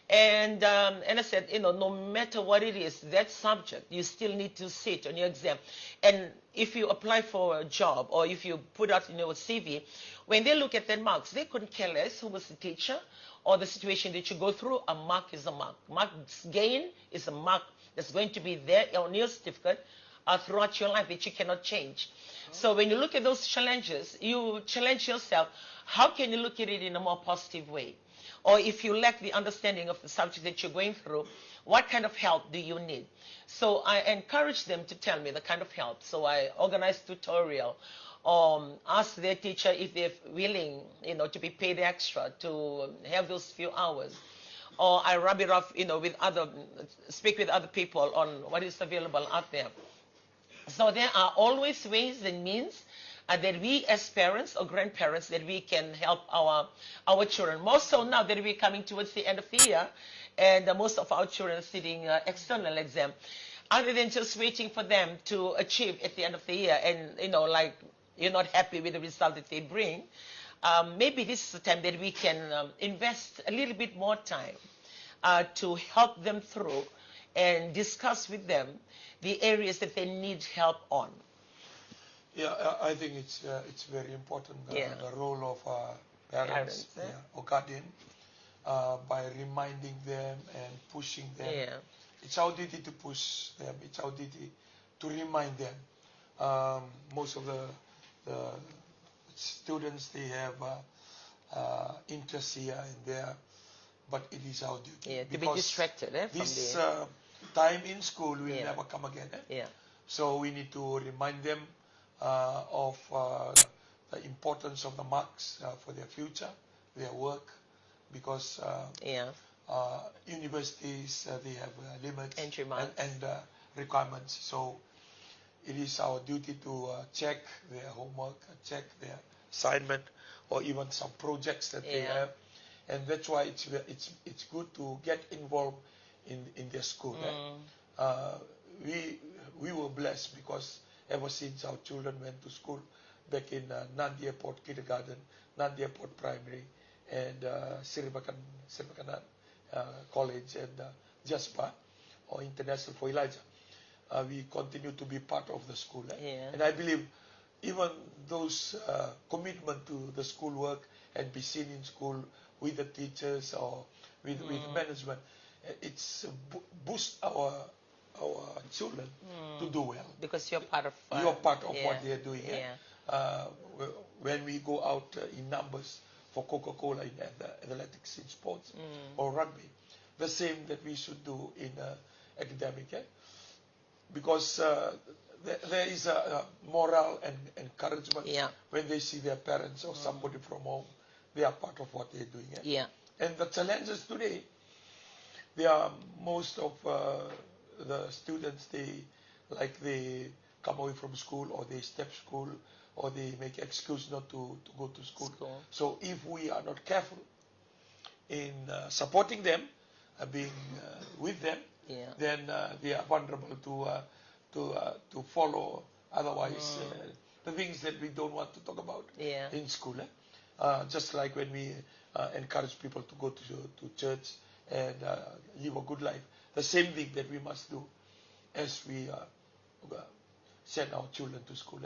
And I said, no matter what it is, that subject, you still need to sit on your exam. And if you apply for a job, or if you put out in your CV, when they look at their marks, they couldn't care less who was the teacher or the situation that you go through. A mark is a mark. Marks gain is a mark that's going to be there on your certificate throughout your life that you cannot change. So when you look at those challenges, you challenge yourself, how can you look at it in a more positive way? Or if you lack the understanding of the subject that you're going through, what kind of help do you need? So I encourage them to tell me the kind of help. So I organize tutorial, ask their teacher if they're willing, to be paid extra to have those few hours. Or I rub it off, speak with other people on what is available out there. So there are always ways and means that we as parents or grandparents, that we can help our children. More so now that we're coming towards the end of the year, and most of our children are sitting external exam. Other than just waiting for them to achieve at the end of the year, and like you're not happy with the result that they bring, maybe this is the time that we can invest a little bit more time to help them through and discuss with them the areas that they need help on. Yeah, I think it's very important, the role of parents or guardian, by reminding them and pushing them. Yeah. It's our duty to push them. It's our duty to remind them. Most of the students, they have interest here and there, but it is our duty. To be distracted. This time in school will never come again. So we need to remind them of the importance of the marks for their future, their work, because universities, they have limits and requirements. So it is our duty to check their homework, check their assignment, or even some projects that they have. And that's why it's good to get involved in their school. We were blessed because ever since our children went to school back in Nandi Airport Kindergarten, Nandi Airport Primary, and Siripakanan College, and Jaspa, or International for Elijah, we continue to be part of the school. And I believe even those commitment to the schoolwork and be seen in school with the teachers or with management, it's boost our children to do well. Because you're part of what they're doing. When we go out in numbers for Coca-Cola in athletics, in sports, or rugby, the same that we should do in academic. Because there is a moral and encouragement when they see their parents or somebody from home, they are part of what they're doing. And the challenges today, they are most of the students, they come away from school, or they step school, or they make excuse not to go to school. So if we are not careful in supporting them, being with them, then they are vulnerable to follow otherwise the things that we don't want to talk about in school. Just like when we encourage people to go to church and live a good life, the same thing that we must do as we send our children to school.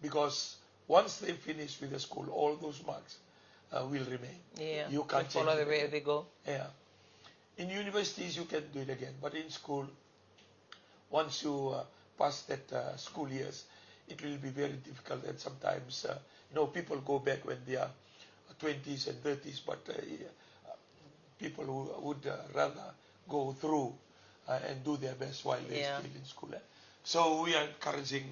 Because once they finish with the school, all those marks will remain. You can't follow change the way they go. In universities, you can do it again, but in school, once you pass that school years, it will be very difficult. And sometimes, people go back when they are 20s and 30s, but people who would rather go through and do their best while they're still in school. So we are encouraging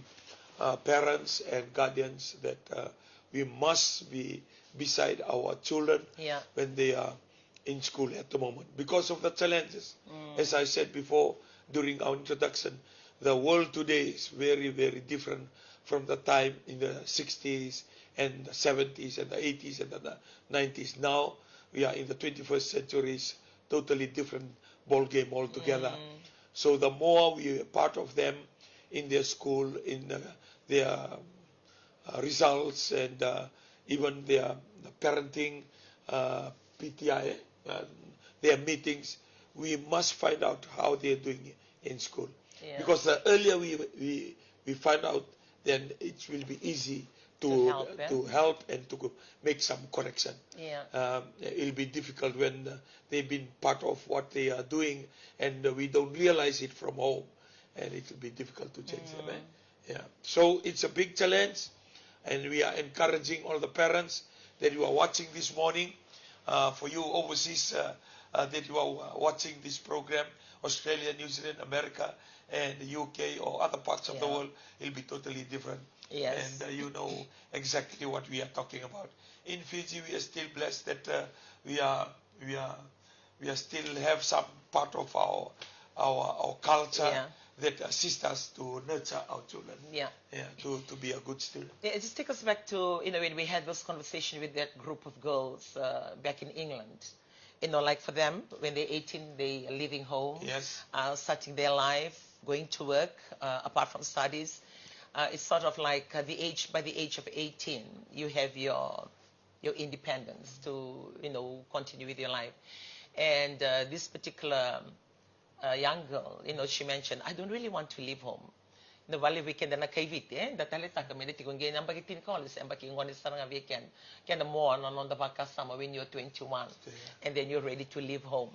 parents and guardians that we must be beside our children when they are in school at the moment because of the challenges. As I said before during our introduction, the world today is very, very different from the time in the 60s and the 70s and the 80s and the 90s. Now we are in the 21st century, is totally different ball game altogether. So the more we are part of them in their school, in their results, and even their parenting, PTI, their meetings, we must find out how they are doing in school. Because the earlier we find out, then it will be easy to help and to make some correction. It will be difficult when they've been part of what they are doing and we don't realize it from home, and it will be difficult to change them. So it's a big challenge, and we are encouraging all the parents that you are watching this morning. For you overseas that you are watching this program, Australia, New Zealand, America, and the UK or other parts of the world, it'll be totally different. And you know exactly what we are talking about. In Fiji, we are still blessed that we still have some part of our culture that assist us to nurture our children. To be a good student. It just takes us back to when we had this conversation with that group of girls back in England. Like for them, when they're 18, they are leaving home, starting their life, going to work, apart from studies. It's sort of like by the age of 18, you have your independence to continue with your life. And this particular young girl, she mentioned, I don't really want to leave home. No vale weekend na kaivite, dataleta kami dito kung ganyan bagitin college, and baking one is sarang weekend. Kaya more on the bakasama when you're 21, and then you're ready to leave home.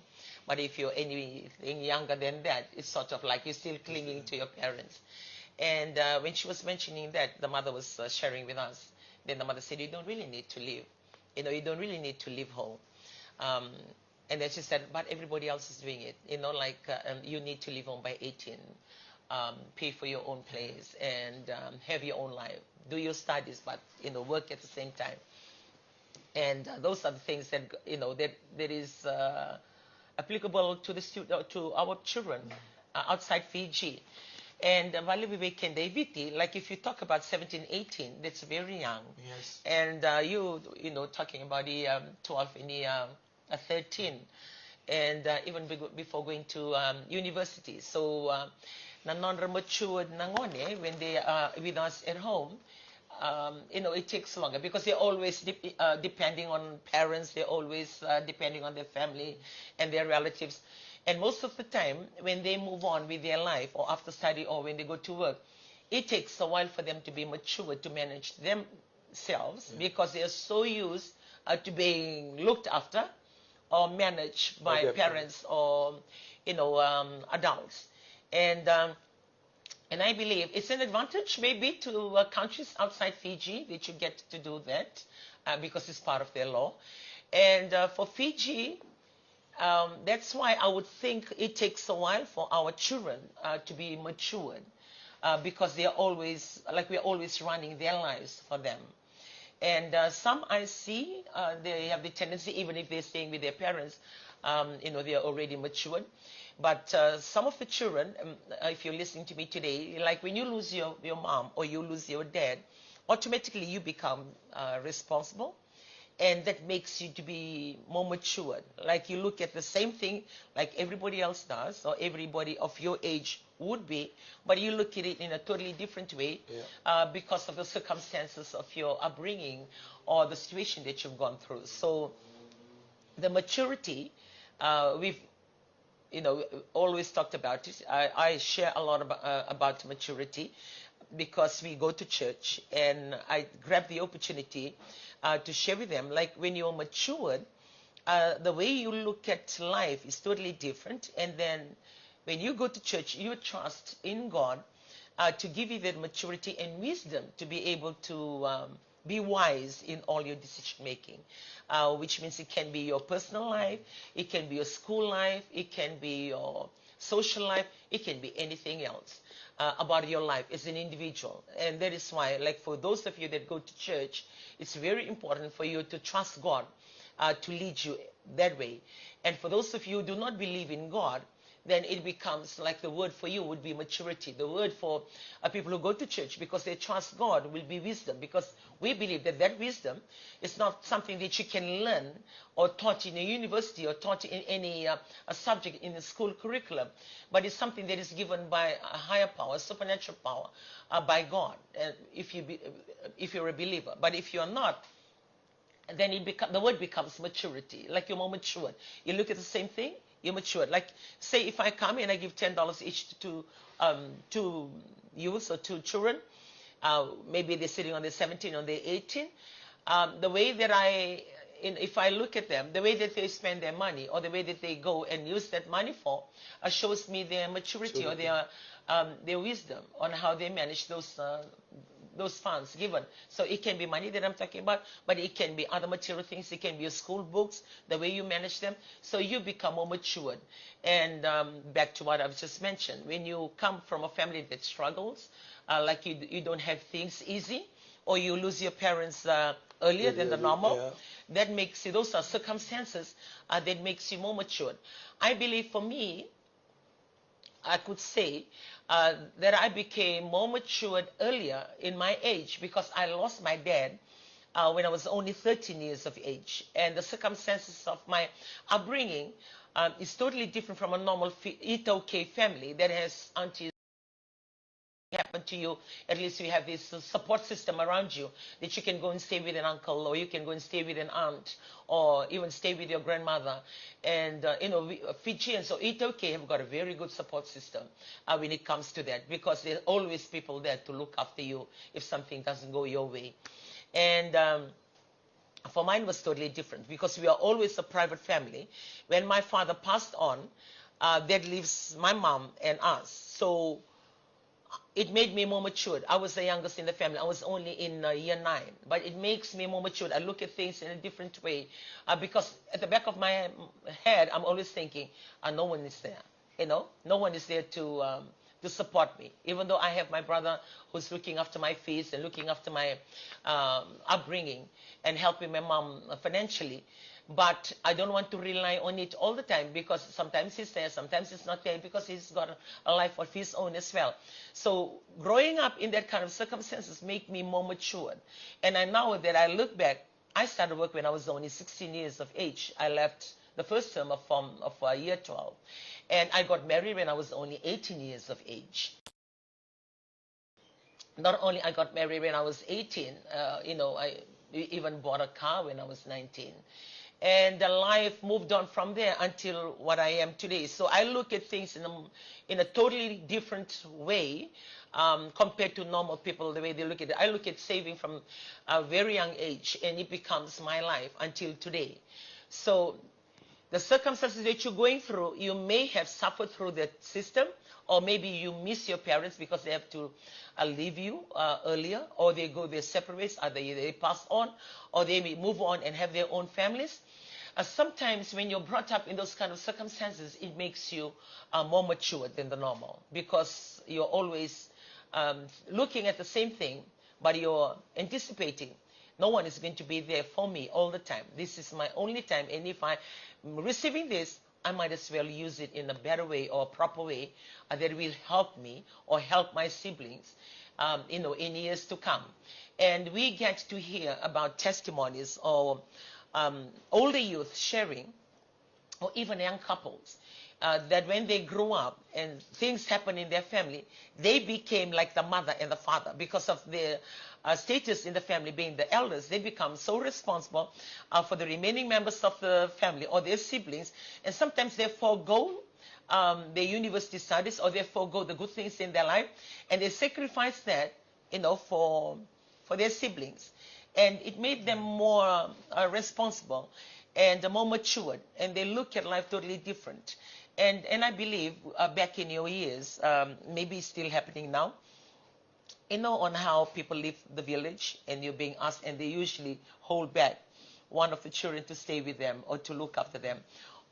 But if you're anything younger than that, it's sort of like you're still clinging to your parents. And when she was mentioning that, the mother was sharing with us. Then the mother said, you don't really need to leave. You don't really need to leave home. And then she said, but everybody else is doing it. You need to leave home by 18. Pay for your own place and have your own life. Do your studies, but work at the same time. And those are the things that that is applicable to our children outside Fiji. And like if you talk about 17, 18, that's very young. And you talking about the 12 and the 13, and even before going to university. So non-matured when they are with us at home, it takes longer because they're always depending on parents, they're always depending on their family and their relatives. And most of the time, when they move on with their life or after study or when they go to work, it takes a while for them to be mature to manage themselves because they are so used to being looked after or managed by parents or adults. And I believe it's an advantage maybe to countries outside Fiji that you get to do that because it's part of their law. And for Fiji, that's why I would think it takes a while for our children to be matured because we're always running their lives for them. And some I see, they have the tendency, even if they're staying with their parents, they are already matured. But some of the children, if you're listening to me today, like when you lose your mom or you lose your dad, automatically you become responsible. And that makes you to be more matured. Like you look at the same thing like everybody else does, or everybody of your age would be, but you look at it in a totally different way because of the circumstances of your upbringing or the situation that you've gone through. So the maturity, we've always talked about it. I share a lot about maturity because we go to church, and I grab the opportunity to share with them, like when you're matured, the way you look at life is totally different. And then when you go to church, you trust in God to give you that maturity and wisdom to be able to be wise in all your decision making, which means it can be your personal life, it can be your school life, it can be your social life, it can be anything else about your life as an individual. And that is why, like for those of you that go to church, it's very important for you to trust God to lead you that way. And for those of you who do not believe in God, then it becomes like the word for you would be maturity. The word for people who go to church because they trust God will be wisdom, because we believe that that wisdom is not something that you can learn or taught in a university or taught in any a subject in the school curriculum, but it's something that is given by a higher power, supernatural power, by God, if you're a believer. But if you're not, then the word becomes maturity, like you're more matured. You look at the same thing, you're matured. Like, say if I come and I give $10 each to youth or to children, maybe they're sitting on their 17, on their 18, the way that if I look at them, the way that they spend their money or the way that they go and use that money for, shows me their maturity or their wisdom on how they manage those funds given. So it can be money that I'm talking about, but it can be other material things. It can be your school books, the way you manage them. So you become more matured. And back to what I've just mentioned, when you come from a family that struggles, like you don't have things easy, or you lose your parents earlier than the normal, that makes you, those are circumstances that makes you more matured. I believe for me, I could say that I became more matured earlier in my age because I lost my dad when I was only 13 years of age. And the circumstances of my upbringing is totally different from a normal Itoke family that has aunties. Happen to you, at least you have this support system around you that you can go and stay with an uncle, or you can go and stay with an aunt, or even stay with your grandmother. And Fijians or Itoke have got a very good support system when it comes to that, because there are always people there to look after you if something doesn't go your way. And for mine was totally different because we are always a private family. When my father passed on, that leaves my mom and us. So it made me more matured. I was the youngest in the family. I was only in year 9, but it makes me more matured. I look at things in a different way because at the back of my head, I'm always thinking, no one is there. No one is there to support me. Even though I have my brother who's looking after my fees and looking after my upbringing and helping my mom financially. But I don't want to rely on it all the time because sometimes he's there, sometimes he's not there because he's got a life of his own as well. So growing up in that kind of circumstances make me more matured. And now that I look back, I started work when I was only 16 years of age. I left the first term of year 12. And I got married when I was only 18 years of age. Not only I got married when I was 18, I even bought a car when I was 19. And the life moved on from there until what I am today. So I look at things in a totally different way compared to normal people, the way they look at it. I look at saving from a very young age, and it becomes my life until today. So the circumstances that you're going through, you may have suffered through that system, or maybe you miss your parents because they have to leave you earlier, or they go their separate ways, either they pass on, or they may move on and have their own families. Sometimes when you're brought up in those kind of circumstances, it makes you more mature than the normal, because you're always looking at the same thing, but you're anticipating. No one is going to be there for me all the time. This is my only time, and if I'm receiving this, I might as well use it in a better way or a proper way that will help me or help my siblings, in years to come. And we get to hear about testimonies or older youth sharing, or even young couples, that when they grew up and things happened in their family, they became like the mother and the father because of their status in the family, being the elders. They become so responsible for the remaining members of the family or their siblings, and sometimes they forego their university studies, or they forego the good things in their life, and they sacrifice that, for their siblings. And it made them more responsible and more matured, and they look at life totally different. And I believe back in your years, maybe it's still happening now, on how people leave the village and you're being asked, and they usually hold back one of the children to stay with them or to look after them,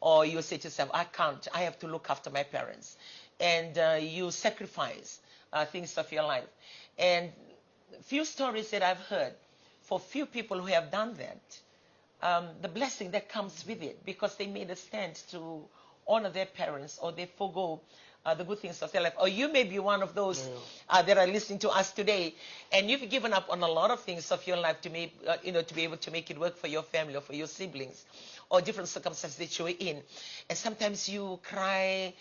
or you say to yourself, I can't, I have to look after my parents. And you sacrifice things of your life. And few stories that I've heard, for few people who have done that, the blessing that comes with it, because they made a stand to honor their parents, or they forego the good things of their life. Or you may be one of those that are listening to us today, and you've given up on a lot of things of your life to make, to be able to make it work for your family or for your siblings, or different circumstances that you're in. And sometimes you cry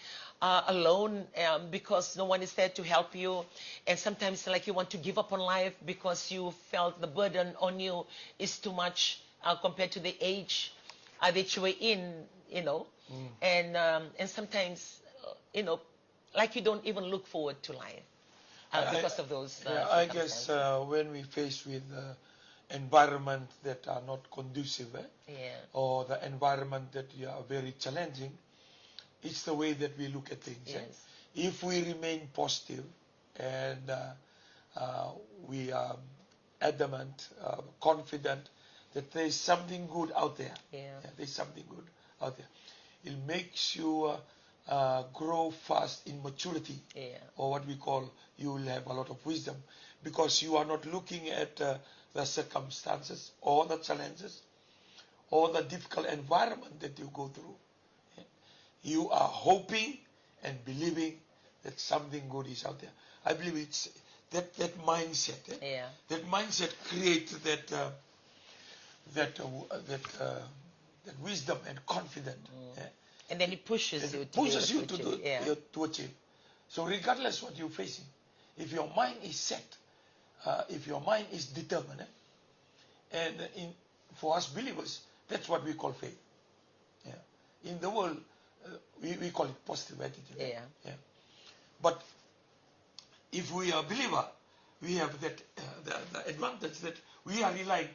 alone because no one is there to help you. And sometimes like you want to give up on life because you felt the burden on you is too much compared to the age that you were in, and sometimes, like you don't even look forward to life because of those. I guess when we face with environment that are not conducive, or the environment that are very challenging, it's the way that we look at things. Yes. If we remain positive and we are adamant, confident that there is something good out there. There's something good out there. It makes you grow fast in maturity, or what we call, you will have a lot of wisdom, because you are not looking at the circumstances or the challenges or the difficult environment that you go through. You are hoping and believing that something good is out there. I believe it's that mindset. That mindset creates that wisdom and confidence. And then it pushes you to achieve. So regardless what you're facing, if your mind is set, if your mind is determined, and for us believers, that's what we call faith. In the world, we call it positive attitude. But if we are a believer, we have that the advantage that we are relying,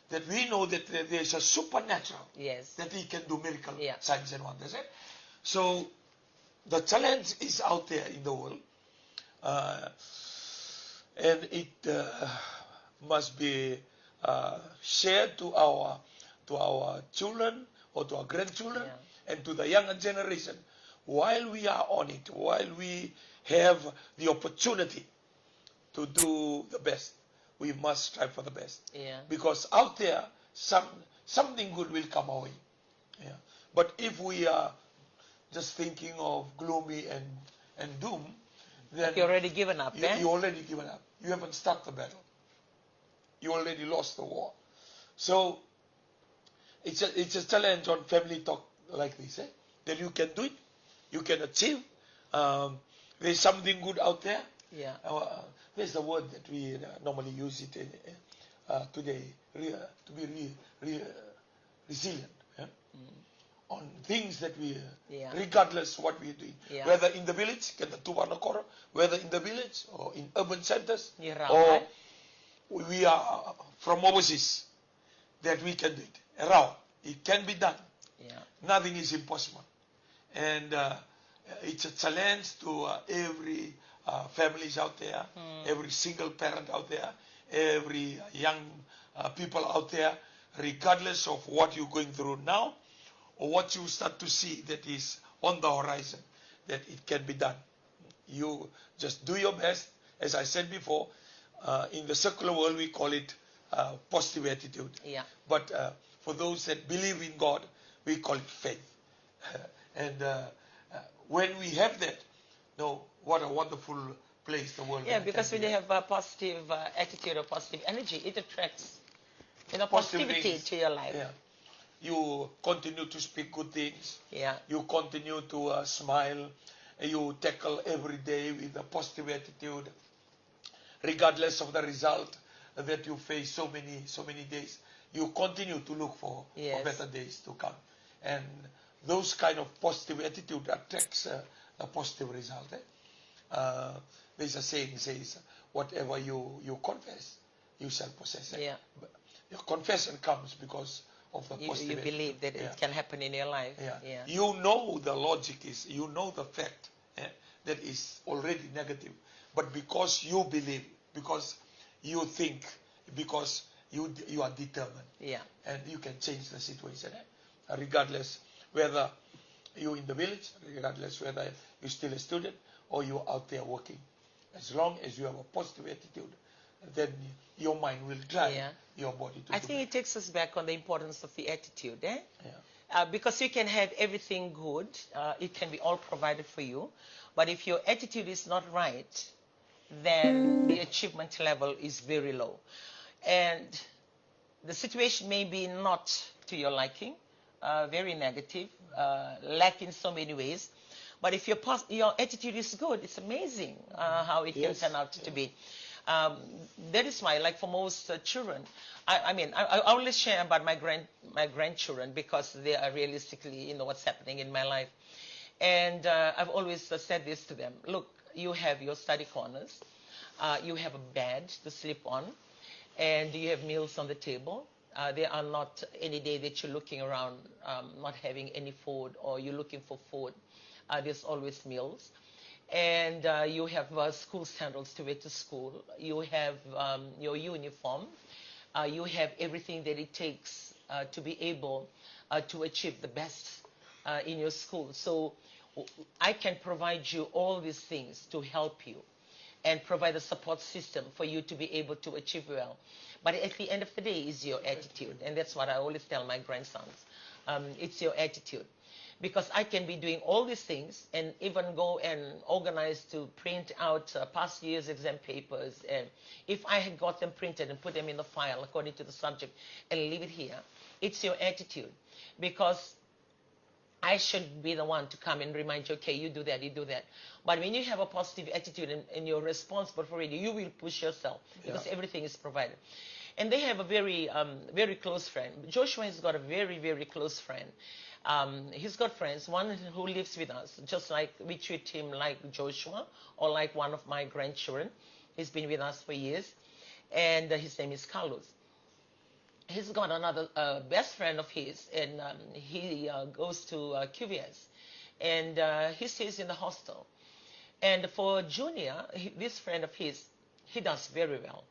that we know that there is a supernatural, that He can do miracle, signs and wonders. So the challenge is out there in the world, and it must be shared to our children or to our grandchildren and to the younger generation while we are on it, while we have the opportunity to do the best. We must strive for the best. Because out there, something good will come our way. But if we are just thinking of gloomy and doom, then you're already given up. You already given up. You haven't started the battle. You already lost the war. So it's a challenge on family talk like this, that you can do it, you can achieve. There's something good out there. There's the word that we normally use it today, to be resilient on things that we, regardless what we're doing, whether in the village, whether in the village or in urban centers, or we are from overseas, that we can do it. Around, it can be done. Nothing is impossible, and it's a challenge to every families out there, every single parent out there, every young people out there, regardless of what you're going through now or what you start to see that is on the horizon, that it can be done. You just do your best. As I said before, in the secular world we call it positive attitude. But for those that believe in God, we call it faith. And when we have that, what a wonderful place the world. Because when you have a positive attitude or positive energy, it attracts positivity to your life. You continue to speak good things. You continue to smile. You tackle every day with a positive attitude, regardless of the result that you face so many days. You continue to look for better days to come, and those kind of positive attitude attracts a positive result. There's a saying says, whatever you confess, you shall possess. Your confession comes because of the positive. You believe that it can happen in your life. You know the logic is, you know the fact that is already negative, but because you believe, because you think, because you are determined, and you can change the situation, regardless whether you're in the village, regardless whether you're still a student or you're out there working. As long as you have a positive attitude, then your mind will drive your body to I think it takes us back on the importance of the attitude, eh? Because you can have everything good, it can be all provided for you, but if your attitude is not right, then the achievement level is very low. And the situation may be not to your liking, very negative, lack in so many ways, but if your attitude is good, it's amazing how it can turn out to be. That is why, like for most children, I always share about my grandchildren because they are realistically, what's happening in my life. And I've always said this to them: look, you have your study corners, you have a bed to sleep on, and you have meals on the table. There are not any day that you're looking around not having any food, or you're looking for food. There's always meals. And you have school sandals to wear to school. You have your uniform. You have everything that it takes to be able to achieve the best in your school. So I can provide you all these things to help you and provide a support system for you to be able to achieve well. But at the end of the day, it's your attitude. And that's what I always tell my grandsons. It's your attitude. Because I can be doing all these things and even go and organize to print out past year's exam papers. And if I had got them printed and put them in the file according to the subject and leave it here, it's your attitude. Because I should be the one to come and remind you, okay, you do that, you do that. But when you have a positive attitude and you're responsible for it, you will push yourself because everything is provided. And they have a very, very close friend. Joshua has got a very, very close friend. He's got friends, one who lives with us, just like we treat him like Joshua or like one of my grandchildren. He's been with us for years, and his name is Carlos. He's got another best friend of his, and he goes to QVS, and he stays in the hostel. And for Junior, this friend of his, he does very well.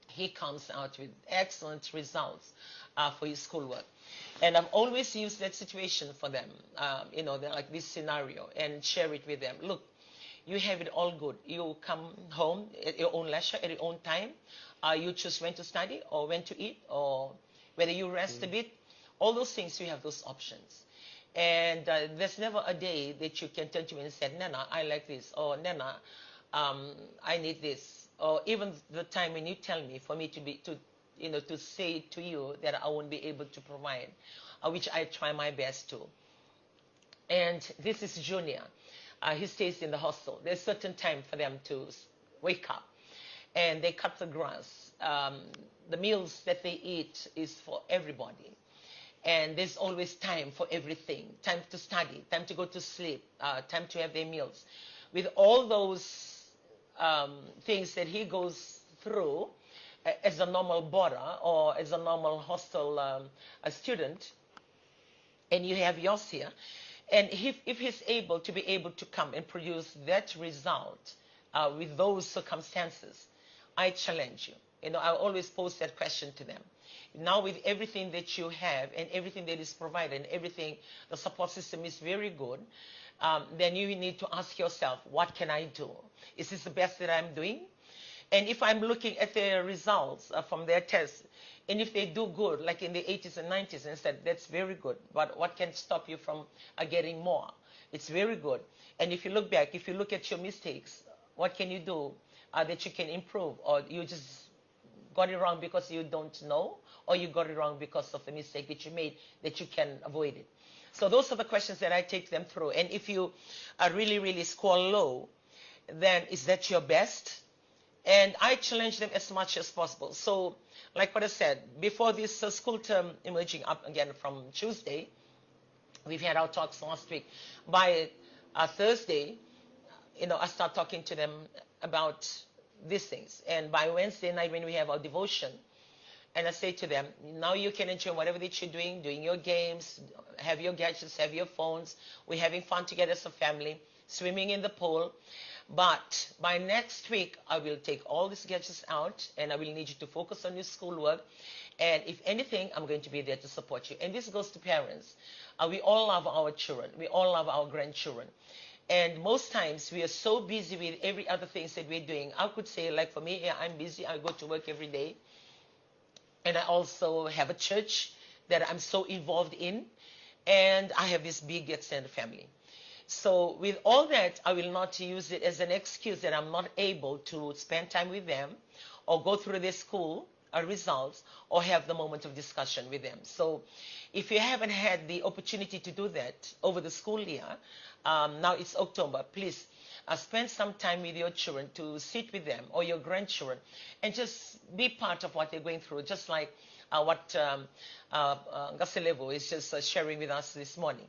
He comes out with excellent results for his schoolwork. And I've always used that situation for them, they're like this scenario, and share it with them. Look, you have it all good. You come home at your own leisure, at your own time. You choose when to study or when to eat or whether you rest a bit. All those things, you have those options. And there's never a day that you can turn to me and say, Nana, I like this, or Nana, I need this. Or even the time when you tell me for me to say to you that I won't be able to provide, which I try my best to. And this is Junior. He stays in the hostel. There's a certain time for them to wake up, and they cut the grass. The meals that they eat is for everybody. And there's always time for everything. Time to study, time to go to sleep, time to have their meals. With all those things that he goes through as a normal boarder or as a normal hostel a student, and you have yours here, and if he's able to come and produce that result with those circumstances, I challenge you. I always pose that question to them. Now with everything that you have and everything that is provided and everything, the support system is very good, then you need to ask yourself, what can I do? Is this the best that I'm doing? And if I'm looking at their results from their tests, and if they do good, like in the 80s and 90s, and said, that's very good, but what can stop you from getting more? It's very good. And if you look back, if you look at your mistakes, what can you do that you can improve? Or you just got it wrong because you don't know, or you got it wrong because of the mistake that you made that you can avoid it. So those are the questions that I take them through. And if you really, really score low, then is that your best? And I challenge them as much as possible. So like what I said, before this school term emerging up again from Tuesday, we've had our talks last week. By Thursday, I start talking to them about these things. And by Wednesday night when we have our devotion, and I say to them, now you can enjoy whatever that you're doing your games, have your gadgets, have your phones. We're having fun together as a family, swimming in the pool. But by next week, I will take all these gadgets out and I will need you to focus on your schoolwork. And if anything, I'm going to be there to support you. And this goes to parents. We all love our children. We all love our grandchildren. And most times we are so busy with every other things that we're doing. I could say, like for me, yeah, I'm busy. I go to work every day. And I also have a church that I'm so involved in. And I have this big extended family. So with all that, I will not use it as an excuse that I'm not able to spend time with them or go through their school results or have the moment of discussion with them. So if you haven't had the opportunity to do that over the school year, now it's October, please spend some time with your children to sit with them or your grandchildren and just be part of what they're going through, just like what Gaselevo is just sharing with us this morning.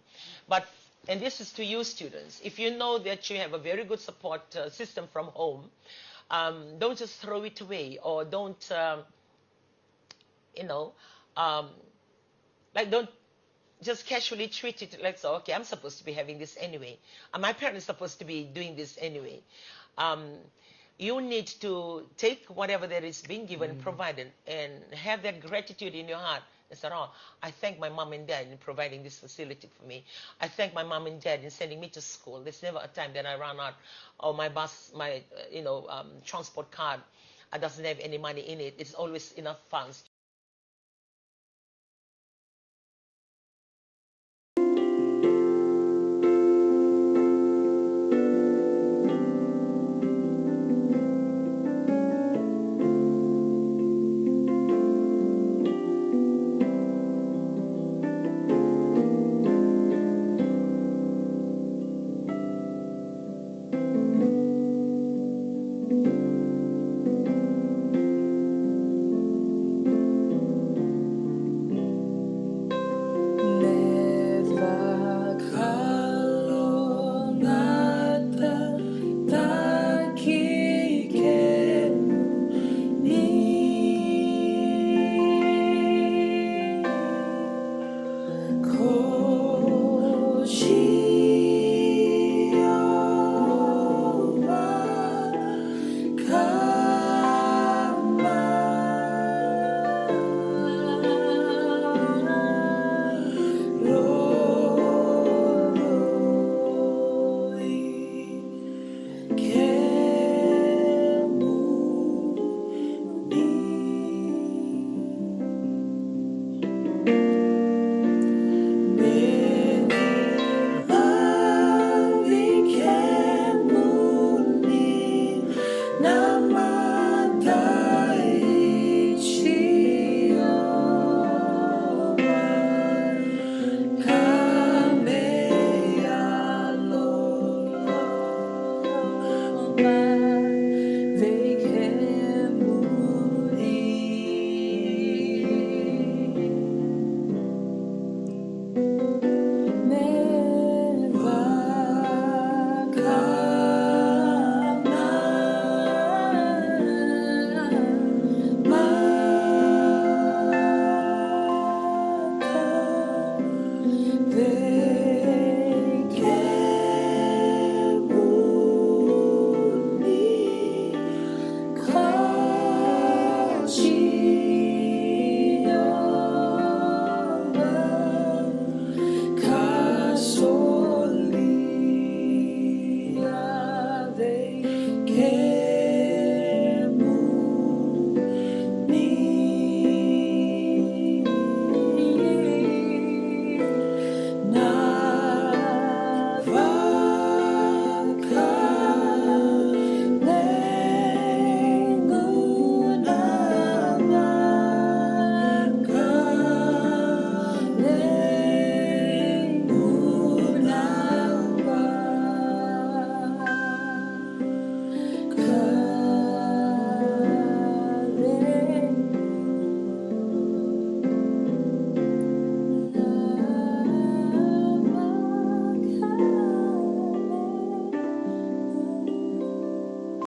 And this is to you students. If you know that you have a very good support system from home, don't just throw it away or don't, don't just casually treat it like, so, okay, I'm supposed to be having this anyway. My parents are supposed to be doing this anyway. You need to take whatever that is being given, provided, and have that gratitude in your heart. I said, oh, I thank my mom and dad in providing this facility for me. I thank my mom and dad in sending me to school. There's never a time that I run out, or my bus, my transport card doesn't have any money in it. It's always enough funds